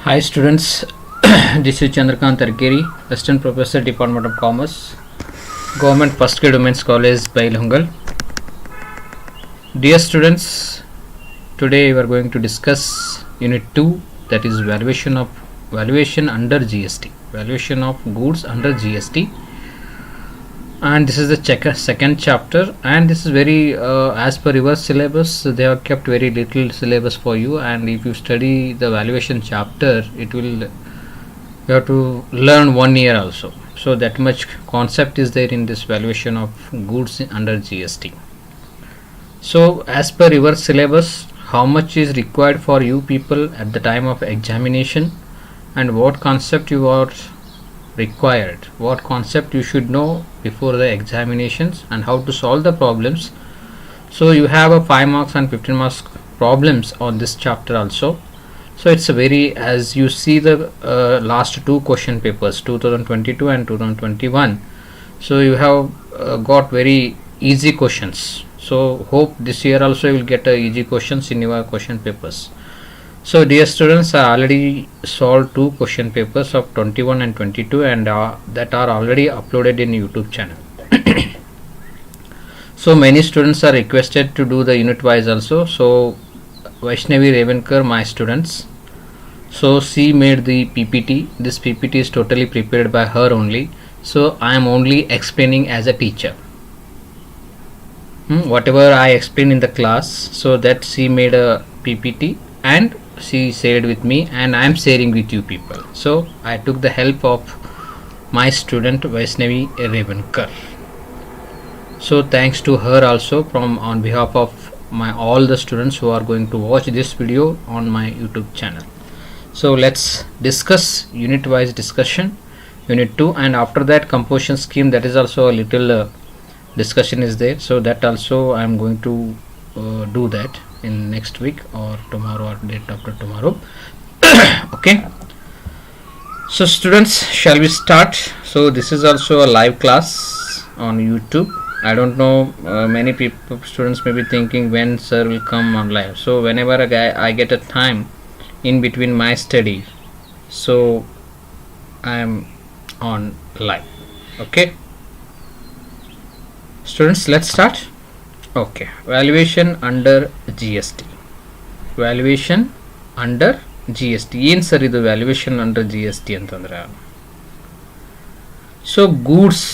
Hi students, this is Chandrakant Argeri, Assistant Professor, Department of Commerce, Government First Grade Women's College, Bailhungal. Dear students, today we are going to discuss Unit 2, that is valuation under GST, valuation of goods under GST. And this is the second chapter, and this is very as per your syllabus they have kept very little syllabus for you, and if you study the valuation chapter you have to learn 1 year also, so that much concept is there in this valuation of goods under GST. So as per your syllabus, how much is required for you people at the time of examination, and what concept you are required, what concept you should know before the examinations, and how to solve the problems. So you have a 5 marks and 15 marks problems on this chapter also. So it's a very, as you see the last two question papers 2022 and 2021, so you have got very easy questions. So hope this year also you will get easy questions in your question papers. So dear students, I already solved 2 question papers of 21 and 22, and that are already uploaded in YouTube channel. So many students are requested to do the unit wise also. So Vaishnavi Revankar, my students, so she made the PPT. This PPT is totally prepared by her only. So I am only explaining as a teacher. Whatever I explain in the class, so that she made a PPT and she shared with me, and I am sharing with you people. So I took the help of my student Vaishnavi Revankar. So thanks to her also from on behalf of my all the students who are going to watch this video on my YouTube channel. So let's discuss unit wise discussion, unit 2, and after that composition scheme, that is also a little discussion is there. So that also I am going to do that in next week or tomorrow or day after tomorrow. Okay, so students, shall we start? So this is also a live class on YouTube. I don't know, many people, students may be thinking when sir will come on live. So whenever I get a time in between my study, so I am on live. Okay students, let's start. Okay, valuation under GST. Valuation under GST. ಏನು sir ಇದು valuation under GST ಅಂತಂದ್ರೆ? So goods,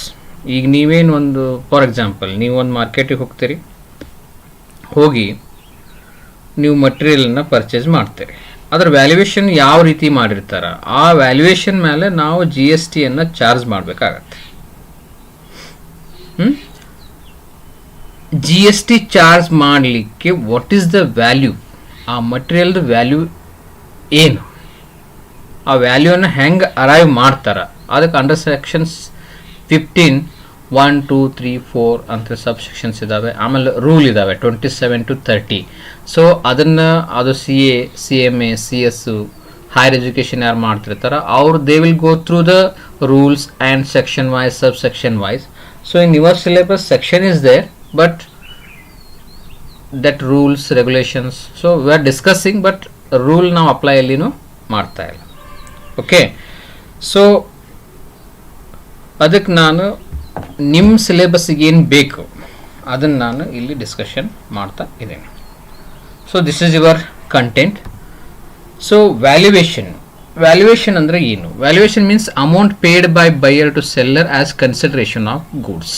ಈಗ ನೀವೇನು ಒಂದು for example ನೀವು ಒಂದು ಮಾರ್ಕೆಟಿಗೆ ಹೋಗ್ತೀರಿ, ಹೋಗಿ ನೀವು ಮಟೀರಿಯಲ್ನ ಪರ್ಚೇಸ್ ಮಾಡ್ತೀರಿ. ಅದರ ವ್ಯಾಲ್ಯೂಯೇಷನ್ ಯಾವ ರೀತಿ ಮಾಡಿರ್ತಾರ, ಆ ವ್ಯಾಲ್ಯೂಯೇಷನ್ ಮೇಲೆ ನಾವು GST ಅನ್ನು ಚಾರ್ಜ್ ಮಾಡಬೇಕಾಗತ್ತೆ. GST ಚಾರ್ಜ್ ಮಾಡಲಿಕ್ಕೆ ವಾಟ್ ಈಸ್ ದ ವ್ಯಾಲ್ಯೂ, ಆ ಮಟೀರಿಯಲ್ದು ವ್ಯಾಲ್ಯೂ ಏನು, ಆ ವ್ಯಾಲ್ಯೂನ ಹೆಂಗೆ ಅರೈವ್ ಮಾಡ್ತಾರ, ಅದಕ್ಕೆ ಅಂಡರ್ ಸೆಕ್ಷನ್ಸ್ 15 1 2 3 4 ಅಂತ ಸಬ್ಸೆಕ್ಷನ್ಸ್ ಇದ್ದಾವೆ. ಆಮೇಲೆ ರೂಲ್ ಇದ್ದಾವೆ 27 to 30. ಸೊ ಅದನ್ನು ಅದು CA CMA CS higher education ಯಾರು ಮಾಡ್ತಿರ್ತಾರ ಅವ್ರು they will go through the rules and section wise, sub section wise. So in your syllabus section is there, but that rules regulations, so we are discussing, but rule now apply ಅಲ್ಲಿ ಮಾಡ್ತಾ ಇಲ್ಲ. Okay, so ಅದಕ್ಕೆ ನಾನು ನಿಮ್ಮ ಸಿಲೆಬಸ್ಸಿಗೆ ಏನು ಬೇಕು ಅದನ್ನು ನಾನು ಇಲ್ಲಿ ಡಿಸ್ಕಷನ್ ಮಾಡ್ತಾ ಇದ್ದೇನೆ. So this is your content. So valuation ಅಂದರೆ ಏನು? Valuation means amount paid by buyer to seller as consideration of goods.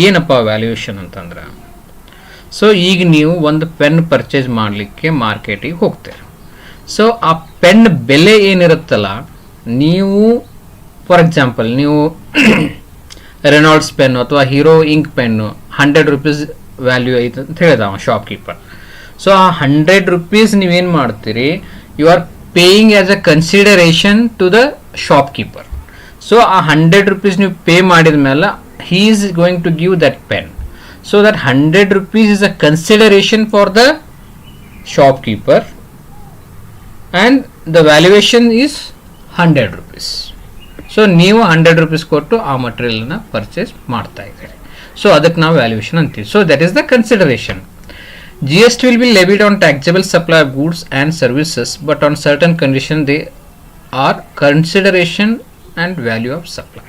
ಏನಪ್ಪ ವ್ಯಾಲ್ಯೂಯೇಷನ್ ಅಂತಂದ್ರೆ, ಸೊ ಈಗ ನೀವು ಒಂದು ಪೆನ್ ಪರ್ಚೇಸ್ ಮಾಡಲಿಕ್ಕೆ ಮಾರ್ಕೆಟಿಗೆ ಹೋಗ್ತೀರಿ. ಸೊ ಆ ಪೆನ್ ಬೆಲೆ ಏನಿರುತ್ತಲ್ಲ, ನೀವು ಫಾರ್ ಎಕ್ಸಾಂಪಲ್ ನೀವು ರೆನಾಲ್ಡ್ಸ್ ಪೆನ್ನು ಅಥವಾ Hero ink pen 100 rupees value ಐತೆ ಅಂತ ಹೇಳಿದ ಅವ ಶಾಪ್ಕೀಪರ್. ಸೊ ಆ 100 ರೂಪೀಸ್ ನೀವೇನು ಮಾಡ್ತೀರಿ, you are paying as a consideration to the shopkeeper. So ಆ 100 ರೂಪೀಸ್ ನೀವು ಪೇ ಮಾಡಿದ ಮೇಲೆ he is going to give that pen. So that 100 rupees is a consideration for the shopkeeper, and the valuation is 100 rupees. So ನೀವು 100 rupees ಕೊಟ್ಟು ಆ ಮಟೀರಿಯಲ್ನ purchase ಮಾಡ್ತಾ ಇದ್ದೀರಿ. So ಅದಕ್ಕೆ ನಾವು ವ್ಯಾಲ್ಯೂಯೇಷನ್ ಅಂತೀವಿ. So that is the consideration. GST will be levied on taxable supply of goods and services, but on certain condition they are consideration and value of supply.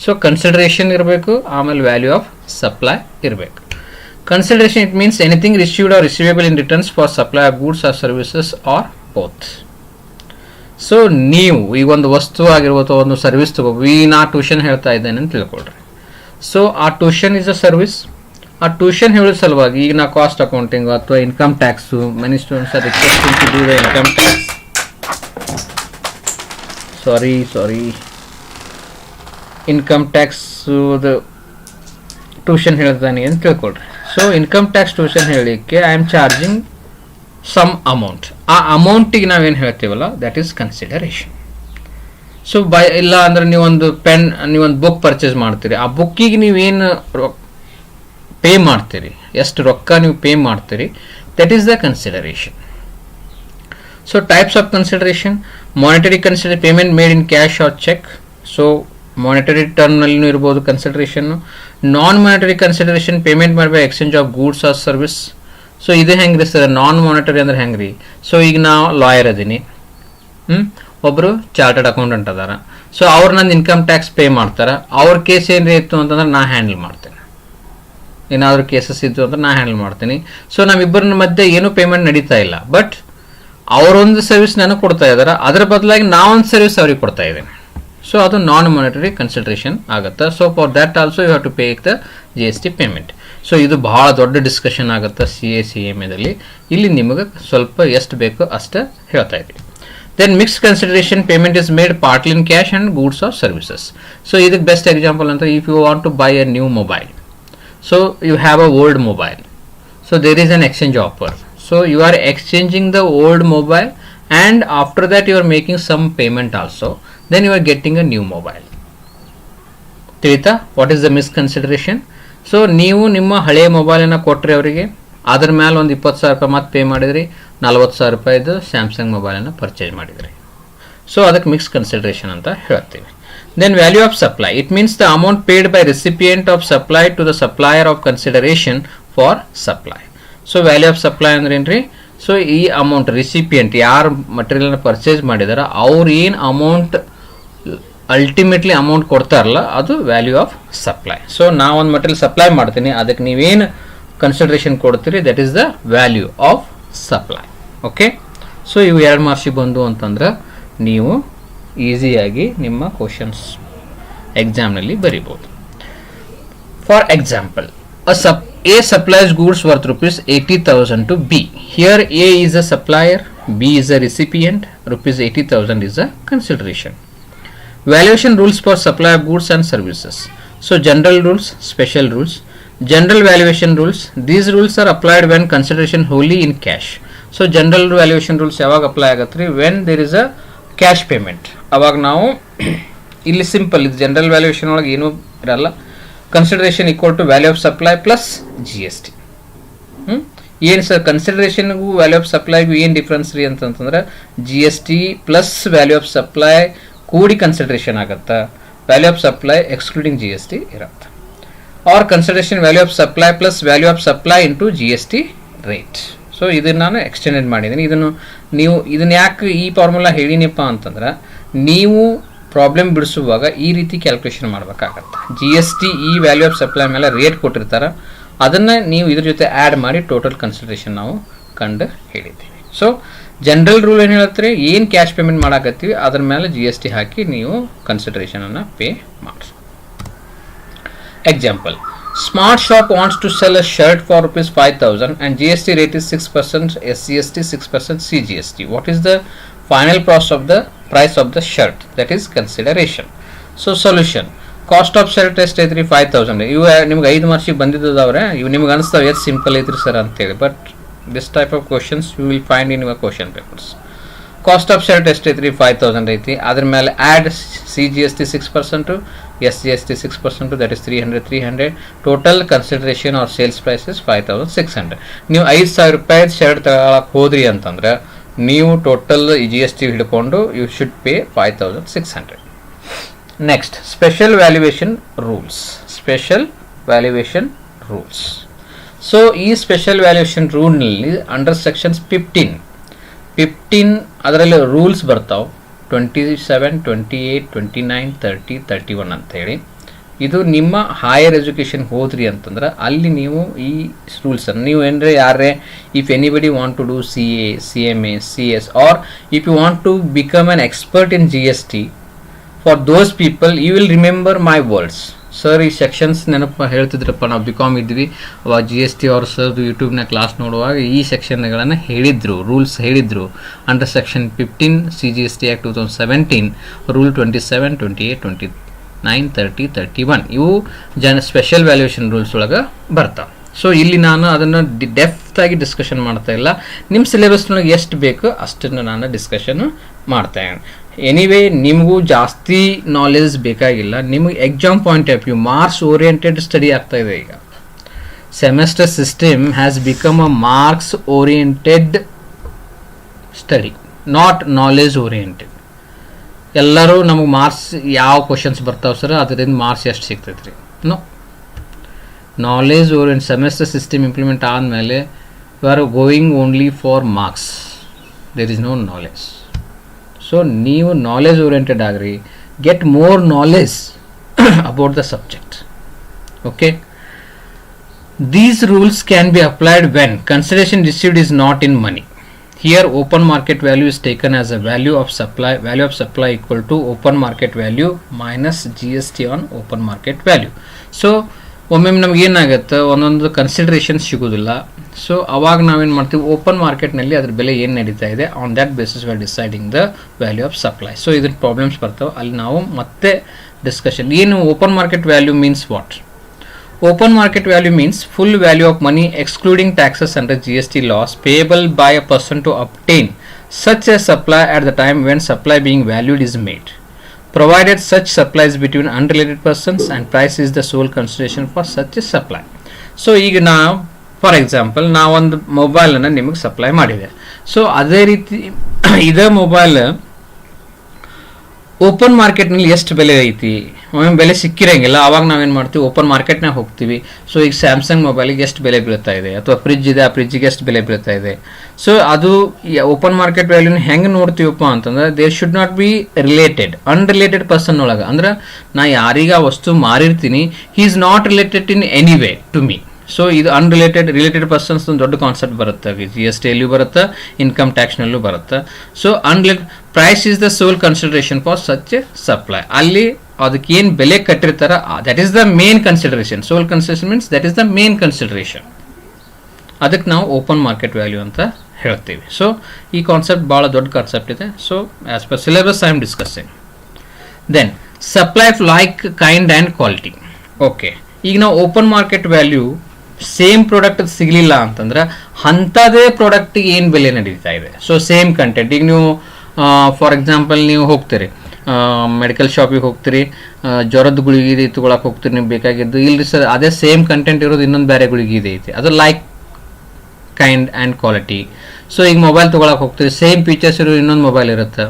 So consideration ಇರಬೇಕು, ಆಮೇಲೆ value of supply ಇರಬೇಕು. Consideration it means anything received or receivable in returns for supply of goods or services or both. So ನೀವು ಈಗ ಒಂದು ವಸ್ತು ಆಗಿರ್ಬೋದು, ಒಂದು service ತಗೋಬೇಕು. ಈಗ ನಾ ಟ್ಯೂಷನ್ ಹೇಳ್ತಾ ಇದ್ದೇನೆ ಅಂತ ತಿಳ್ಕೊಳ್ರಿ. ಸೊ ಆ ಟ್ಯೂಷನ್ ಇಸ್ ಅ ಸರ್ವಿಸ್. ಆ ಟ್ಯೂಷನ್ ಹೇಳೋ ಸಲುವಾಗಿ ಈಗ ನಾ ಕಾಸ್ಟ್ ಅಕೌಂಟಿಂಗ್ ಅಥವಾ income tax, many students are requesting to do the income tax. Sorry income ಟ್ಯಾಕ್ಸುದು ಟ್ಯೂಷನ್ ಹೇಳ್ತಾನೆ ಅಂತ ತಿಳ್ಕೊಳ್ರಿ. ಸೊ ಇನ್ಕಮ್ ಟ್ಯಾಕ್ಸ್ ಟ್ಯೂಷನ್ ಹೇಳಲಿಕ್ಕೆ I am charging some amount. ಆ ಅಮೌಂಟಿಗೆ ನಾವೇನು ಹೇಳ್ತೀವಲ್ಲ ದಟ್ ಈಸ್ ಕನ್ಸಿಡರೇಷನ್. ಸೊ ಇಲ್ಲ ಅಂದ್ರೆ ನೀವೊಂದು ನೀವೊಂದು ಬುಕ್ ಪರ್ಚೇಸ್ ಮಾಡ್ತೀರಿ, ಆ ಬುಕ್ಕಿಗೆ ನೀವೇನು ಪೇ ಮಾಡ್ತೀರಿ, ಎಷ್ಟು ರೊಕ್ಕ ನೀವು ಪೇ ಮಾಡ್ತೀರಿ, that is the consideration. So types of consideration: monetary consider payment made in cash or cheque. So monetary ಟರ್ಮ್ನಲ್ಲಿನೂ ಇರ್ಬೋದು ಕನ್ಸಿಡರೇಷನ್ನು. ನಾನ್ ಮಾನಿಟರಿ ಕನ್ಸಿಡರೇಷನ್ ಪೇಮೆಂಟ್ ಮಾಡಿ by exchange of goods or service. So ಇದು ಹೆಂಗೆ ರೀ ಸರ್? ನಾನ್ monetary ಅಂದ್ರೆ ಹೆಂಗೆ ರೀ? ಸೊ ಈಗ ನಾವು ಲಾಯರ್ ಅದೀನಿ, ಒಬ್ಬರು ಚಾರ್ಟರ್ಡ್ ಅಕೌಂಟೆಂಟ್ ಅದಾರ. ಸೊ ಅವ್ರು ನನ್ನ ಇನ್ಕಮ್ ಟ್ಯಾಕ್ಸ್ ಪೇ ಮಾಡ್ತಾರೆ. ಅವ್ರ ಕೇಸ್ ಏನ್ರಿ ಇತ್ತು ಅಂತಂದ್ರೆ ನಾ ಹ್ಯಾಂಡಲ್ ಮಾಡ್ತೇನೆ. ಏನಾದರೂ ಕೇಸಸ್ ಇದ್ದು ಅಂತ ನಾ ಹ್ಯಾಂಡಲ್ ಮಾಡ್ತೀನಿ. ಸೊ ನಮ್ಮಿಬ್ಬರ ಮಧ್ಯೆ ಏನೂ ಪೇಮೆಂಟ್ ನಡೀತಾ ಇಲ್ಲ, ಬಟ್ ಅವರೊಂದು ಸರ್ವಿಸ್ ನನಗೆ ಕೊಡ್ತಾ ಇದ್ದಾರೆ, ಅದರ ಬದಲಾಗಿ ನಾವೊಂದು ಸರ್ವಿಸ್ ಅವ್ರಿಗೆ ಕೊಡ್ತಾ ಇದ್ದೇನೆ. ಸೊ ಅದು ನಾನ್ ಮಾನಿಟರಿ ಕನ್ಸಿಡರೇಷನ್ ಆಗುತ್ತೆ. So for that also you have to pay the GST payment. So ಇದು ಬಹಳ ದೊಡ್ಡ ಡಿಸ್ಕಷನ್ ಆಗುತ್ತೆ CA/CMAದಲ್ಲಿ. ಇಲ್ಲಿ ನಿಮಗೆ ಸ್ವಲ್ಪ ಎಷ್ಟು ಬೇಕೋ ಅಷ್ಟು ಹೇಳ್ತಾ ಇದ್ದೀವಿ. Then mixed consideration payment is made partly in cash and goods or services. So ಇದಕ್ಕೆ ಬೆಸ್ಟ್ ಎಕ್ಸಾಂಪಲ್ ಅಂತ, if you want to buy a new mobile, so you have a old mobile, so there is an exchange offer. So you are exchanging the old mobile and after that you are making some payment also, then you are getting a new mobile. ತಿಳಿತಾ? what is the misconsideration? So ನೀವು ನಿಮ್ಮ ಹಳೆಯ ಮೊಬೈಲನ್ನು ಕೊಟ್ಟರೆ ಅವರಿಗೆ, ಅದ್ರ ಮೇಲೆ ಒಂದು 20,000 ರೂಪಾಯಿ ಮತ್ತೆ ಪೇ ಮಾಡಿದ್ರಿ, 40,000 ರೂಪಾಯಿದು ಸ್ಯಾಮ್ಸಂಗ್ ಮೊಬೈಲನ್ನು ಪರ್ಚೇಸ್ ಮಾಡಿದ್ರಿ. ಸೊ ಅದಕ್ಕೆ ಮಿಕ್ಸ್ ಕನ್ಸಿಡರೇಷನ್ ಅಂತ ಹೇಳ್ತೀವಿ. Then value of supply, it means the amount paid by recipient of supply to the supplier of consideration for supply. So value of supply ಅಂದ್ರೆ ಏನ್ರಿ? ಸೊ ಈ ಅಮೌಂಟ್ ರಿಸಿಪಿಯೆಂಟ್ ಯಾರು ಮಟೀರಿಯಲ್ನ purchase ಮಾಡಿದಾರ ಅವ್ರು ಏನು ಅಮೌಂಟ್ ಅಲ್ಟಿಮೇಟ್ಲಿ ಅಮೌಂಟ್ ಕೊಡ್ತಾರಲ್ಲ ಅದು value of supply. So ನಾವೊಂದು ಮಟೀರಿಯಲ್ ಸಪ್ಲೈ ಮಾಡ್ತೀನಿ, ಅದಕ್ಕೆ ನೀವೇನು ಕನ್ಸಿಡರೇಷನ್ ಕೊಡ್ತೀರಿ that is the value of supply. Okay, so ಇವು 2 ಮಾರ್ಕ್ಸಿಗೆ ಬಂದು ಅಂತಂದ್ರೆ ನೀವು ಈಸಿಯಾಗಿ ನಿಮ್ಮ ಕ್ವಶನ್ಸ್ ಎಕ್ಸಾಮ್ನಲ್ಲಿ ಬರೀಬೋದು. For example, A supplies goods worth ₹80,000 to B. Here A is a supplier, B is a recipient, ₹80,000 is a consideration. Valuation rules for supply of goods and services. So general rules, special rules. General valuation rules, these rules are applied when consideration wholly in cash. So general valuation rules ಯಾವಾಗ apply ಆಗತ್ರಿ? when there is a cash payment. ಅವಾಗ ನಾವು ಇಲ್ಲಿ simple, ಇದು general valuation ಒಳಗೆ ಏನೂ ಇರಲ್ಲ. Consideration equal to value of supply plus GST. ಏನು ಸರ್ ಕನ್ಸಿಡರೇಷನ್ಗೂ ವ್ಯಾಲ್ಯೂ ಆಫ್ ಸಪ್ಲೈಗೂ ಏನು ಡಿಫ್ರೆನ್ಸ್ ರೀ ಅಂತಂತಂದ್ರೆ GST plus value of supply ಕೂಡಿ ಕನ್ಸಿಡರೇಷನ್ ಆಗುತ್ತೆ, value of supply excluding GST ಇರುತ್ತೆ. Or consideration value of supply plus value of supply into GST rate. So ಇದನ್ನು ನಾನು ಎಕ್ಸ್ಟೆಂಡೆಡ್ ಮಾಡಿದ್ದೀನಿ. ಇದನ್ನು ಯಾಕೆ ಈ ಫಾರ್ಮುಲಾ ಹೇಳಿನಪ್ಪ ಅಂತಂದ್ರೆ, ನೀವು ಪ್ರಾಬ್ಲಮ್ ಬಿಡಿಸುವಾಗ ಈ ರೀತಿ ಕ್ಯಾಲ್ಕುಲೇಷನ್ ಮಾಡಬೇಕಾಗತ್ತೆ. GST ಈ ವ್ಯಾಲ್ಯೂ ಆಫ್ ಸಪ್ಲೈ ಮೇಲೆ ರೇಟ್ ಕೊಟ್ಟಿರ್ತಾರೆ, ಅದನ್ನು ನೀವು ಇದ್ರ ಜೊತೆ ಆ್ಯಡ್ ಮಾಡಿ ಟೋಟಲ್ ಕನ್ಸಿಡರೇಷನ್ ನಾವು ಕಂಡು ಹೇಳಿದ್ದೀವಿ. ಸೊ ಜನರಲ್ ರೂಲ್ ಏನು ಹೇಳ್ತೀರಿ? ಏನು ಕ್ಯಾಶ್ ಪೇಮೆಂಟ್ ಮಾಡಾಕತ್ತೀವಿ ಅದ್ರ ಮೇಲೆ GST ಹಾಕಿ ನೀವು ಕನ್ಸಿಡರೇಷನನ್ನು ಪೇ ಮಾಡಿ. Example, Smart Shop wants to sell a shirt for ₹5,000 and GST rate is 6%, SGST 6%, CGST. What is the final price of the shirt? That is consideration. So solution, cost of shirt ಎಷ್ಟು ಐತ್ರಿ? 5,000. ಇವು ನಿಮ್ಗೆ 5 ಮಾರ್ಕ್ಸಿಗೆ ಬಂದಿದ್ದವ್ರೆ. ಇವು ನಿಮ್ಗೆ ಅನಿಸ್ತಾವೆ ಎಷ್ಟು simple ಐತ್ರಿ sir ಅಂತೇಳಿ, but this type of questions you will find in your question papers. Cost of shirt ಎಷ್ಟು ಐತ್ರಿ? 5,000 ಐತಿ. ಅದ್ರ ಮೇಲೆ add CGST 6%, SGST 6%, that is 300. Total consideration or sales price is 5,600. ನೀವು 5,000 ರೂಪಾಯಿ ಶರ್ಟ್ ತಗೊಳಕ್ಕೆ ಹೋದ್ರಿ ಅಂತಂದ್ರೆ ನೀವು ಟೋಟಲ್ GST ಹಿಡ್ಕೊಂಡು you should pay 5,600. Next, special valuation rules. So ಈ ಸ್ಪೆಷಲ್ ವ್ಯಾಲ್ಯೂಯೇಷನ್ ರೂಲ್ನಲ್ಲಿ ಅಂಡರ್ ಸೆಕ್ಷನ್ಸ್ 15 ಅದರಲ್ಲಿ ರೂಲ್ಸ್ ಬರ್ತಾವೆ. 27, 28, 29, 30, 31 ಅಂತೇಳಿ. ಇದು ನಿಮ್ಮ ಹೈಯರ್ ಎಜುಕೇಷನ್ ಹೋದ್ರಿ ಅಂತಂದ್ರೆ ಅಲ್ಲಿ ನೀವು ಈ ರೂಲ್ಸನ್ನು ನೀವು ಏನಂದರೆ ಯಾರೇ if anybody want to do CA, CMA, CS or if you want to become an expert in GST, for those people you will remember my words. Sir ಈ ಸೆಕ್ಷನ್ಸ್ ನೆನಪು ಹೇಳ್ತಿದ್ರಪ್ಪ, ನಾವು BCom ಇದ್ವಿ ಅವಾಗ GST ಅವ್ರ ಸರ್ದು ಯೂಟ್ಯೂಬ್ನ ಕ್ಲಾಸ್ ನೋಡುವಾಗ ಈ ಸೆಕ್ಷನ್ಗಳನ್ನು ಹೇಳಿದ್ರು, ರೂಲ್ಸ್ ಹೇಳಿದ್ರು. Under section 15 CGST Act 2017, rule 27, 28, 29, 30, 31 ಇವು ಸ್ಪೆಷಲ್ ವ್ಯಾಲ್ಯೂಯೇಷನ್ ರೂಲ್ಸ್ ಒಳಗೆ ಬರ್ತಾವೆ. ಸೊ ಇಲ್ಲಿ ನಾನು ಅದನ್ನು ಡೆಫ್ತ್ ಆಗಿ ಡಿಸ್ಕಷನ್ ಮಾಡ್ತಾ ಇಲ್ಲ, ನಿಮ್ಮ ಸಿಲೆಬಸ್ನೊಳಗೆ ಎಷ್ಟು ಬೇಕು ಅಷ್ಟನ್ನು ನಾನು ಡಿಸ್ಕಷನ್ ಮಾಡ್ತಾ ಇದ್ದೀನಿ. ಎನಿವೇ ನಿಮಗೂ ಜಾಸ್ತಿ ನಾಲೆಜ್ ಬೇಕಾಗಿಲ್ಲ, ನಿಮಗೆ exam point of view marks oriented study ಆಗ್ತಾ ಇದೆ. ಈಗ semester system has become a marks oriented study, not knowledge oriented. ಎಲ್ಲರೂ ನಮಗೆ ಮಾರ್ಕ್ಸ್ ಯಾವ ಕ್ವಶನ್ಸ್ ಬರ್ತಾವೆ ಸರ್ ಅದರಿಂದ ಮಾರ್ಕ್ಸ್ ಎಷ್ಟು ಸಿಗ್ತೈತೆ ರೀ? No, knowledge orient semester system implement ಆದಮೇಲೆ you are going only for marks, there is no knowledge. So ನೀವು ನಾಲೆಜ್ ಓರಿಯೆಂಟೆಡ್ ಆಗ್ರಿ, get more knowledge about the subject. Okay, these rules can be applied when consideration received is not in money. Here open market value is taken as a value of supply equal to open market value minus GST on open market value. So ಒಮ್ಮೆ ನಮ್ಗೆ ಏನಾಗುತ್ತೆ, ಒಂದೊಂದು consideration ಸಿಗೋದಿಲ್ಲ. So ಅವಾಗ ನಾವೇನು ಮಾಡ್ತೀವಿ, open ಮಾರ್ಕೆಟ್ನಲ್ಲಿ ಅದ್ರ ಬೆಲೆ ಏನು ನಡೀತಾ ಇದೆ on that basis we are deciding the value of supply. So ಇದ್ರ ಪ್ರಾಬ್ಲಮ್ಸ್ ಬರ್ತಾವೆ, ಅಲ್ಲಿ ನಾವು ಮತ್ತೆ ಡಿಸ್ಕಷನ್. ಏನು open market value means what? Open market value means full value of money excluding taxes under GST laws payable by a person to obtain such a supply at the time when supply being valued is made, provided such supply is between unrelated persons and price is the sole consideration for such a supply. So ಈಗ ನಾವು for example ನಾವೊಂದು ಮೊಬೈಲನ್ನು ನಿಮಗೆ supply ಮಾಡಿದೆ. So ಅದೇ ರೀತಿ ಇದೇ mobile open ಮಾರ್ಕೆಟ್ನಲ್ಲಿ ಎಷ್ಟು ಬೆಲೆ ಐತಿ, ಒಮ್ಮೆ ಬೆಲೆ ಸಿಕ್ಕಿರಂಗಿಲ್ಲ, ಅವಾಗ ನಾವೇನು ಮಾಡ್ತೀವಿ, ಓಪನ್ ಮಾರ್ಕೆಟ್ನಾಗ ಹೋಗ್ತೀವಿ. ಸೊ ಈಗ ಸ್ಯಾಮ್ಸಂಗ್ ಮೊಬೈಲಿಗೆ ಎಷ್ಟು ಬೆಲೆ ಬೀಳ್ತಾ ಇದೆ, ಅಥವಾ ಫ್ರಿಜ್ ಇದೆ ಆ ಫ್ರಿಜ್ಜಿಗೆ ಎಷ್ಟು ಬೆಲೆ ಬೀಳ್ತಾ ಇದೆ. ಸೊ ಅದು ಓಪನ್ ಮಾರ್ಕೆಟ್ ವ್ಯಾಲ್ಯೂನ ಹೆಂಗೆ ನೋಡ್ತೀವಪ್ಪ ಅಂತಂದ್ರೆ there should not be related, unrelated person ಒಳಗೆ. ಅಂದ್ರೆ ನಾ ಯಾರೀಗ ಆ ವಸ್ತು ಮಾರಿರ್ತೀನಿ, he is not related in any way to me. So ಇದು ರಿಲೇಟೆಡ್ ಪರ್ಸನ್ಸ್ ಒಂದು ದೊಡ್ಡ ಕಾನ್ಸೆಪ್ಟ್ ಬರುತ್ತೆ, GSTಯಲ್ಲೂ ಬರುತ್ತೆ, ಇನ್ಕಮ್ ಟ್ಯಾಕ್ಸ್ನಲ್ಲೂ ಬರುತ್ತೆ. So price is the sole consideration for such a supply. ಅಲ್ಲಿ ಅದಕ್ಕೆ ಏನು ಬೆಲೆ ಕಟ್ಟಿರ್ತಾರ that is the main consideration. Sole consideration means that is the main consideration. ಅದಕ್ಕೆ ನಾವು ಓಪನ್ ಮಾರ್ಕೆಟ್ ವ್ಯಾಲ್ಯೂ ಅಂತ ಹೇಳ್ತೀವಿ. ಸೊ ಈ ಕಾನ್ಸೆಪ್ಟ್ ಭಾಳ ದೊಡ್ಡ ಕಾನ್ಸೆಪ್ಟ್ ಇದೆ. So as per syllabus I am discussing. Then supply of like kind and quality. Okay, ಈಗ ನಾವು open market value same product ಸಿಗಲಿಲ್ಲ ಅಂತಂದ್ರೆ ಅಂಥದೇ ಪ್ರಾಡಕ್ಟಿಗೆ ಏನು ಬೆಲೆ ನಡೀತಾ ಇದೆ. ಸೊ ಸೇಮ್ ಕಂಟೆಂಟ್, ಈಗ ನೀವು ಫಾರ್ ಎಕ್ಸಾಂಪಲ್ ನೀವು ಹೋಗ್ತೀರಿ ಮೆಡಿಕಲ್ ಶಾಪಿಗೆ ಹೋಗ್ತೀರಿ, ಜ್ವರದ ಗುಳಿಗೆ ತೊಗೊಳಕ್ಕೆ ಹೋಗ್ತೀರಿ ನೀವು ಬೇಕಾಗಿದ್ದು, ಇಲ್ರಿ ಸರ್ ಅದೇ ಸೇಮ್ ಕಂಟೆಂಟ್ ಇರೋದು ಇನ್ನೊಂದು ಬೇರೆ ಗುಳಿಗೆ ಇದೆ ಐತಿ, ಅದು like kind and quality. So ಈಗ ಮೊಬೈಲ್ ತೊಗೊಳಕ್ಕೆ ಹೋಗ್ತೀರಿ, ಸೇಮ್ ಫೀಚರ್ಸ್ ಇರೋ ಇನ್ನೊಂದು ಮೊಬೈಲ್ ಇರುತ್ತೆ.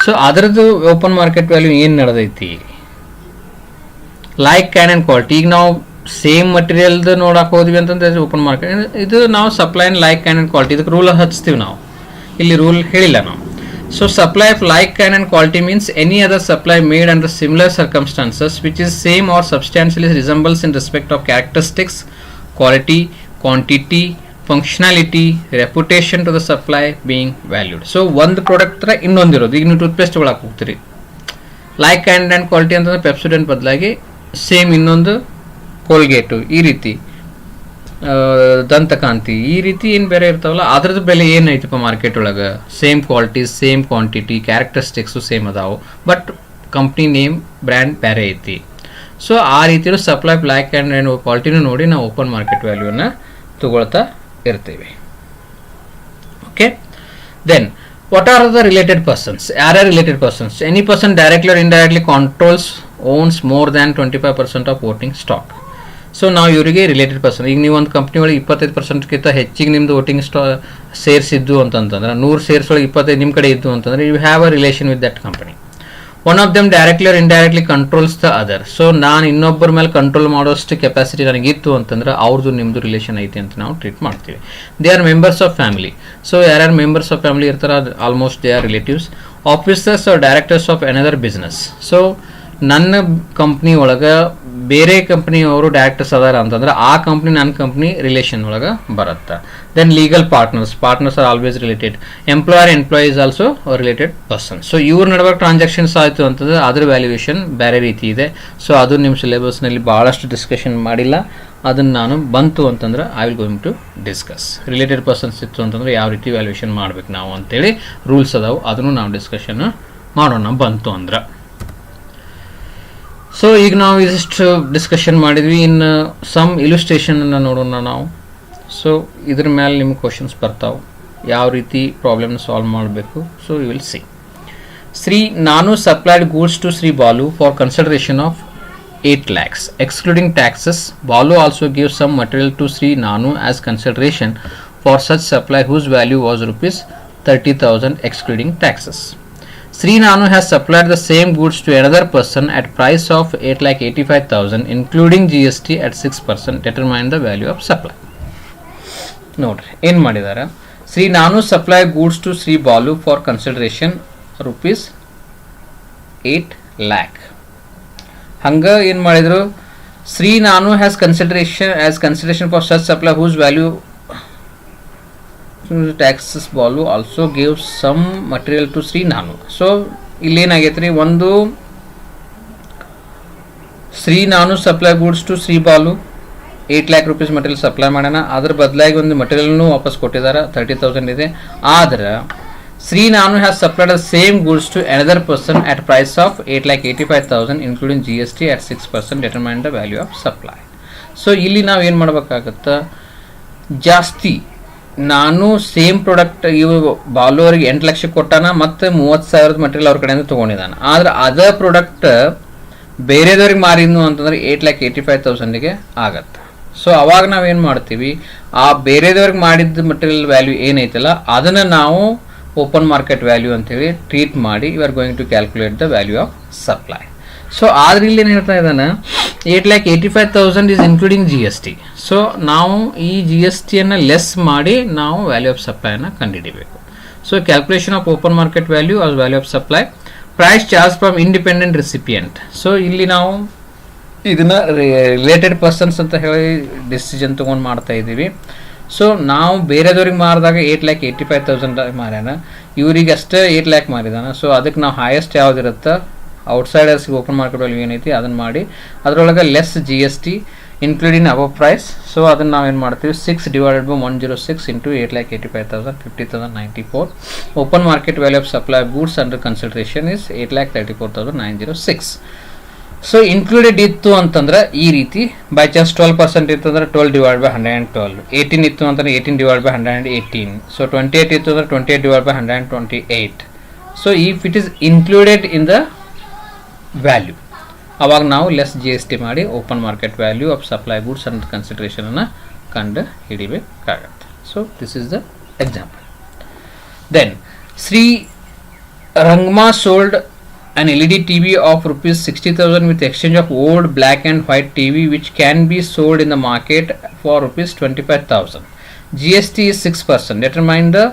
ಸೊ ಅದರದ್ದು ಓಪನ್ ಮಾರ್ಕೆಟ್ ವ್ಯಾಲ್ಯೂ ಏನು ನಡೆದೈತಿ, ಲೈಕ್ ಕೈಂಡ್ ಆ್ಯಂಡ್ ಕ್ವಾಲಿಟಿ. ಈಗ ನಾವು ಸೇಮ್ ಮಟೀರಿಯಲ್ದು ನೋಡಕ್ಕೆ ಹೋದ್ವಿ ಅಂತಂದ್ರೆ ಓಪನ್ ಮಾರ್ಕೆಟ್, ಇದು ನಾವು supply and like kind and quality ಇದಕ್ಕೆ ರೂಲ್ ಹಚ್ತೀವಿ ನಾವು, ಇಲ್ಲಿ ರೂಲ್ ಹೇಳಿಲ್ಲ ನಾವು. So supply of like kind and quality means any other supply made under similar circumstances which is same or substantially resembles in respect of characteristics, quality, quantity, functionality, reputation to the supply being valued. So ಒಂದು product ಥರ ಇನ್ನೊಂದಿರೋದು, ಈಗ ನೀವು toothpaste ತೊಗೊಳಕ್ಕೆ ಹೋಗ್ತೀರಿ, like kind and quality ಅಂತಂದ್ರೆ ಪೆಪ್ಸೋಡೆಂಟ್ ಬದಲಾಗಿ same ಇನ್ನೊಂದು ಕೋಲ್ಗೇಟು, ಈ ರೀತಿ ದಂತಕಾಂತಿ, ಈ ರೀತಿ ಏನು ಬೇರೆ ಇರ್ತಾವಲ್ಲ ಅದ್ರದ್ದು ಬೆಲೆ ಏನೈತಪ್ಪ ಮಾರ್ಕೆಟ್ ಒಳಗೆ, same quality, same quantity, characteristics same ಅದಾವು, ಬಟ್ ಕಂಪ್ನಿ ನೇಮ್ ಬ್ರ್ಯಾಂಡ್ ಬೇರೆ ಐತಿ. ಸೊ ಆ ರೀತಿಯಲ್ಲೂ ಸಪ್ಲೈ ಲೈಕ್ ಆ್ಯಂಡ್ ಕ್ವಾಲಿಟಿನೂ ನೋಡಿ ನಾವು ಓಪನ್ ಮಾರ್ಕೆಟ್ ವ್ಯಾಲ್ಯೂನ ತಗೊಳ್ತಾ ಇರ್ತೀವಿ. Okay, then what are the related persons? ಯಾರ್ಯಾರು related persons? Any person directly or indirectly controls owns more than 25% of voting stock. So ನಾವು ಇವರಿಗೆ ರಿಲೇಟೆಡ್ ಪರ್ಸನ್. ಈಗ ನೀವು ಒಂದು ಕಂಪ್ನಿ ಒಳಗೆ 25%ಗಿಂತ ಹೆಚ್ಚಿಗೆ ನಿಮ್ಮದು ವೋಟಿಂಗ್ ಸೇರ್ಸ್ ಇದ್ದು ಅಂತಂದ್ರೆ 100 ಸೇರ್ಸ್ ಒಳಗೆ 25 ನಿಮ್ಮ ಕಡೆ ಇದ್ದು ಅಂತಂದರೆ you have a relation with that company. One of them directly or indirectly controls the other. So ನಾನು ಇನ್ನೊಬ್ಬರ ಮೇಲೆ ಕಂಟ್ರೋಲ್ ಮಾಡೋಷ್ಟು ಕೆಪಾಸಿಟಿ ನನಗಿತ್ತು ಅಂತಂದ್ರೆ ಅವ್ರದ್ದು ನಿಮ್ಮದು ರಿಲೇಷನ್ ಐತಿ ಅಂತ ನಾವು ಟ್ರೀಟ್ ಮಾಡ್ತೀವಿ. They are members of family. So ಯಾರ್ಯಾರು ಮೆಂಬರ್ಸ್ ಆಫ್ ಫ್ಯಾಮಿಲಿ ಇರ್ತಾರೆ almost they are relatives. Officers or directors of another business. So ನನ್ನ ಕಂಪ್ನಿ ಒಳಗೆ ಬೇರೆ ಕಂಪ್ನಿಯವರು ಡೈರೆಕ್ಟರ್ಸ್ ಅದಾರ ಅಂತಂದ್ರೆ ಆ ಕಂಪ್ನಿ ನನ್ನ ಕಂಪ್ನಿ ರಿಲೇಷನ್ ಒಳಗೆ ಬರುತ್ತೆ. Then legal partners are always related. Employer employees also related person. So ಇವ್ರ ನಡುವೆ ಟ್ರಾನ್ಸಾಕ್ಷನ್ಸ್ ಆಯಿತು ಅಂತಂದ್ರೆ ಅದ್ರ ವ್ಯಾಲ್ಯೂಯೇಷನ್ ಬೇರೆ ರೀತಿ ಇದೆ. ಸೊ ಅದು ನಿಮ್ಮ ಸಿಲೆಬಸ್ನಲ್ಲಿ ಭಾಳಷ್ಟು ಡಿಸ್ಕಷನ್ ಮಾಡಿಲ್ಲ. ಅದನ್ನು ನಾನು ಬಂತು ಅಂತಂದ್ರೆ I will going to discuss. Related persons ಇತ್ತು ಅಂತಂದ್ರೆ ಯಾವ ರೀತಿ ವ್ಯಾಲ್ಯೂಯೇಷನ್ ಮಾಡ್ಬೇಕು ನಾವು ಅಂತೇಳಿ ರೂಲ್ಸ್ ಅದಾವೆ, ಅದನ್ನು ನಾವು ಡಿಸ್ಕಷನ್ ಮಾಡೋಣ ಬಂತು ಅಂದ್ರೆ. ಸೊ ಈಗ ನಾವು ಇದಿಷ್ಟು ಡಿಸ್ಕಷನ್ ಮಾಡಿದ್ವಿ. ಇನ್ನು ಸಮ್ ಇಲುಸ್ಟ್ರೇಷನನ್ನು ನೋಡೋಣ ನಾವು. ಸೊ ಇದ್ರ ಮೇಲೆ ನಿಮ್ಗೆ ಕ್ವಶನ್ಸ್ ಬರ್ತಾವೆ, ಯಾವ ರೀತಿ ಪ್ರಾಬ್ಲಮ್ನ ಸಾಲ್ವ್ ಮಾಡಬೇಕು. So you will see. Shri ನಾನು supplied goods to Shri Balu for consideration of 8 lakhs. Excluding taxes, Balu also gave some material to Sri Nanu as consideration for such supply whose value was rupees 30,000 excluding taxes. Sri Nanu has supplied the same goods to another person at price of 8,85,000 including GST at 6%. Determine the value of supply. ನೋಡ್ರಿ ಏನು ಮಾಡಿದ್ದಾರೆ. Shri Nanu supply goods to Shri Balu for consideration rupees 8 lakh. ಹಂಗೆ ಏನು ಮಾಡಿದರು, Shri Nanu has consideration for such supply whose value taxes Balu also gave some material to Shri Nanu. So ಇಲ್ಲೇನಾಗೈತೆ ರೀ, ಒಂದು Shri Nanu supply goods to Shri Balu 8 lakh rupees material supply ಮಾಡೋಣ. ಅದ್ರ ಬದಲಾಗಿ ಒಂದು ಮಟೀರಿಯಲ್ನು ವಾಪಸ್ ಕೊಟ್ಟಿದ್ದಾರೆ, 30,000 ಇದೆ. ಆದ್ರೆ Shri Nanu has supplied the same goods to another person at price of 8,85,000 including GST at 6%. Determine the value of supply. So ಇಲ್ಲಿ ನಾವು ಏನು ಮಾಡ್ಬೇಕಾಗತ್ತೆ, ಜಾಸ್ತಿ ನಾನು ಸೇಮ್ ಪ್ರಾಡಕ್ಟ್ ಇವು ಬಾಲು ಅವ್ರಿಗೆ 8 ಲಕ್ಷ ಕೊಟ್ಟಾನ ಮತ್ತು 30,000 ಮಟೀರಿಯಲ್ ಅವ್ರ ಕಡೆಯಿಂದ ತೊಗೊಂಡಿದ್ದಾನೆ. ಆದ್ರೆ ಅದೇ ಪ್ರಾಡಕ್ಟ್ ಬೇರೆದವ್ರಿಗೆ ಮಾರಿದ್ನು ಅಂತಂದ್ರೆ 8,85,000ಗೆ ಆಗತ್ತೆ. ಸೊ ಅವಾಗ ನಾವೇನು ಮಾಡ್ತೀವಿ, ಆ ಬೇರೆದವ್ರಿಗೆ ಮಾಡಿದ ಮಟೀರಿಯಲ್ ವ್ಯಾಲ್ಯೂ ಏನೈತಲ್ಲ ಅದನ್ನು ನಾವು ಓಪನ್ ಮಾರ್ಕೆಟ್ ವ್ಯಾಲ್ಯೂ ಅಂತೇಳಿ ಟ್ರೀಟ್ ಮಾಡಿ you are going to calculate the value of supply. So ಆದ್ರೆ ಇಲ್ಲಿ ಏನು ಹೇಳ್ತಾ ಇದ್ದಾನೆ, 8,85,000 ಇಸ್ ಇನ್ಕ್ಲೂಡಿಂಗ್ GST. ಸೊ ನಾವು ಈ GSTಯನ್ನು ಲೆಸ್ ಮಾಡಿ ನಾವು ವ್ಯಾಲ್ಯೂ ಆಫ್ ಸಪ್ಲೈನ ಕಂಡುಹಿಡಿಬೇಕು. So calculation of open market value as value of supply, price charge from independent recipient. So ಇಲ್ಲಿ ನಾವು ಇದನ್ನ ರಿಲೇಟೆಡ್ ಪರ್ಸನ್ಸ್ ಅಂತ ಹೇಳಿ ಡಿಸಿಷನ್ ತೊಗೊಂಡು ಮಾಡ್ತಾ ಇದ್ದೀವಿ. ಸೊ ನಾವು ಬೇರೆದವ್ರಿಗೆ ಮಾರಿದಾಗ 8,85,000 ಮಾರ್ಯಾನ, ಇವ್ರಿಗೆ ಅಷ್ಟೇ 8 lakh ಮಾರಿದಾನ. ಸೊ ಅದಕ್ಕೆ ನಾವು ಹೈಯೆಸ್ಟ್ ಯಾವುದಿರುತ್ತೆ ಔಟ್ಸೈಡರ್ಸ್ಗೆ ಓಪನ್ ಮಾರ್ಕೆಟ್ ವ್ಯಾಲ್ಯೂ ಏನೈತಿ ಅದನ್ನು ಮಾಡಿ ಅದರೊಳಗೆ less GST including above price. So ಅದನ್ನು ನಾವು ಏನು ಮಾಡ್ತೀವಿ, 6 divided by 106 into 8,85,000 50,094. Open market value of supply goods under consideration is 8,34,906. So included ಇತ್ತು ಅಂತಂದ್ರೆ ಈ ರೀತಿ, ಬೈ ಚಾನ್ಸ್ 12% ಇತ್ತು ಅಂದ್ರೆ 12 ಡಿವೈಡ್ ಬೈ 112, 18 ಇತ್ತು ಅಂತಂದ್ರೆ 18 ಡಿವೈಡ್ ಬೈ 118, ಸೊ 28 ಇತ್ತು ಅಂದ್ರೆ 28 divide by 128. So if it is included in the value ಅವಾಗ ನಾವು ಲೆಸ್ GST ಮಾಡಿ open market value of supply goods and ಕನ್ಸಿಡರೇಷನನ್ನು ಕಂಡು ಹಿಡಿಬೇಕಾಗತ್ತೆ. So this is the example. Then Shri Rangma sold an LED TV of rupees 60,000 with exchange of old black and white TV which can be sold in the market for rupees 25,000. GST is 6%. Determine the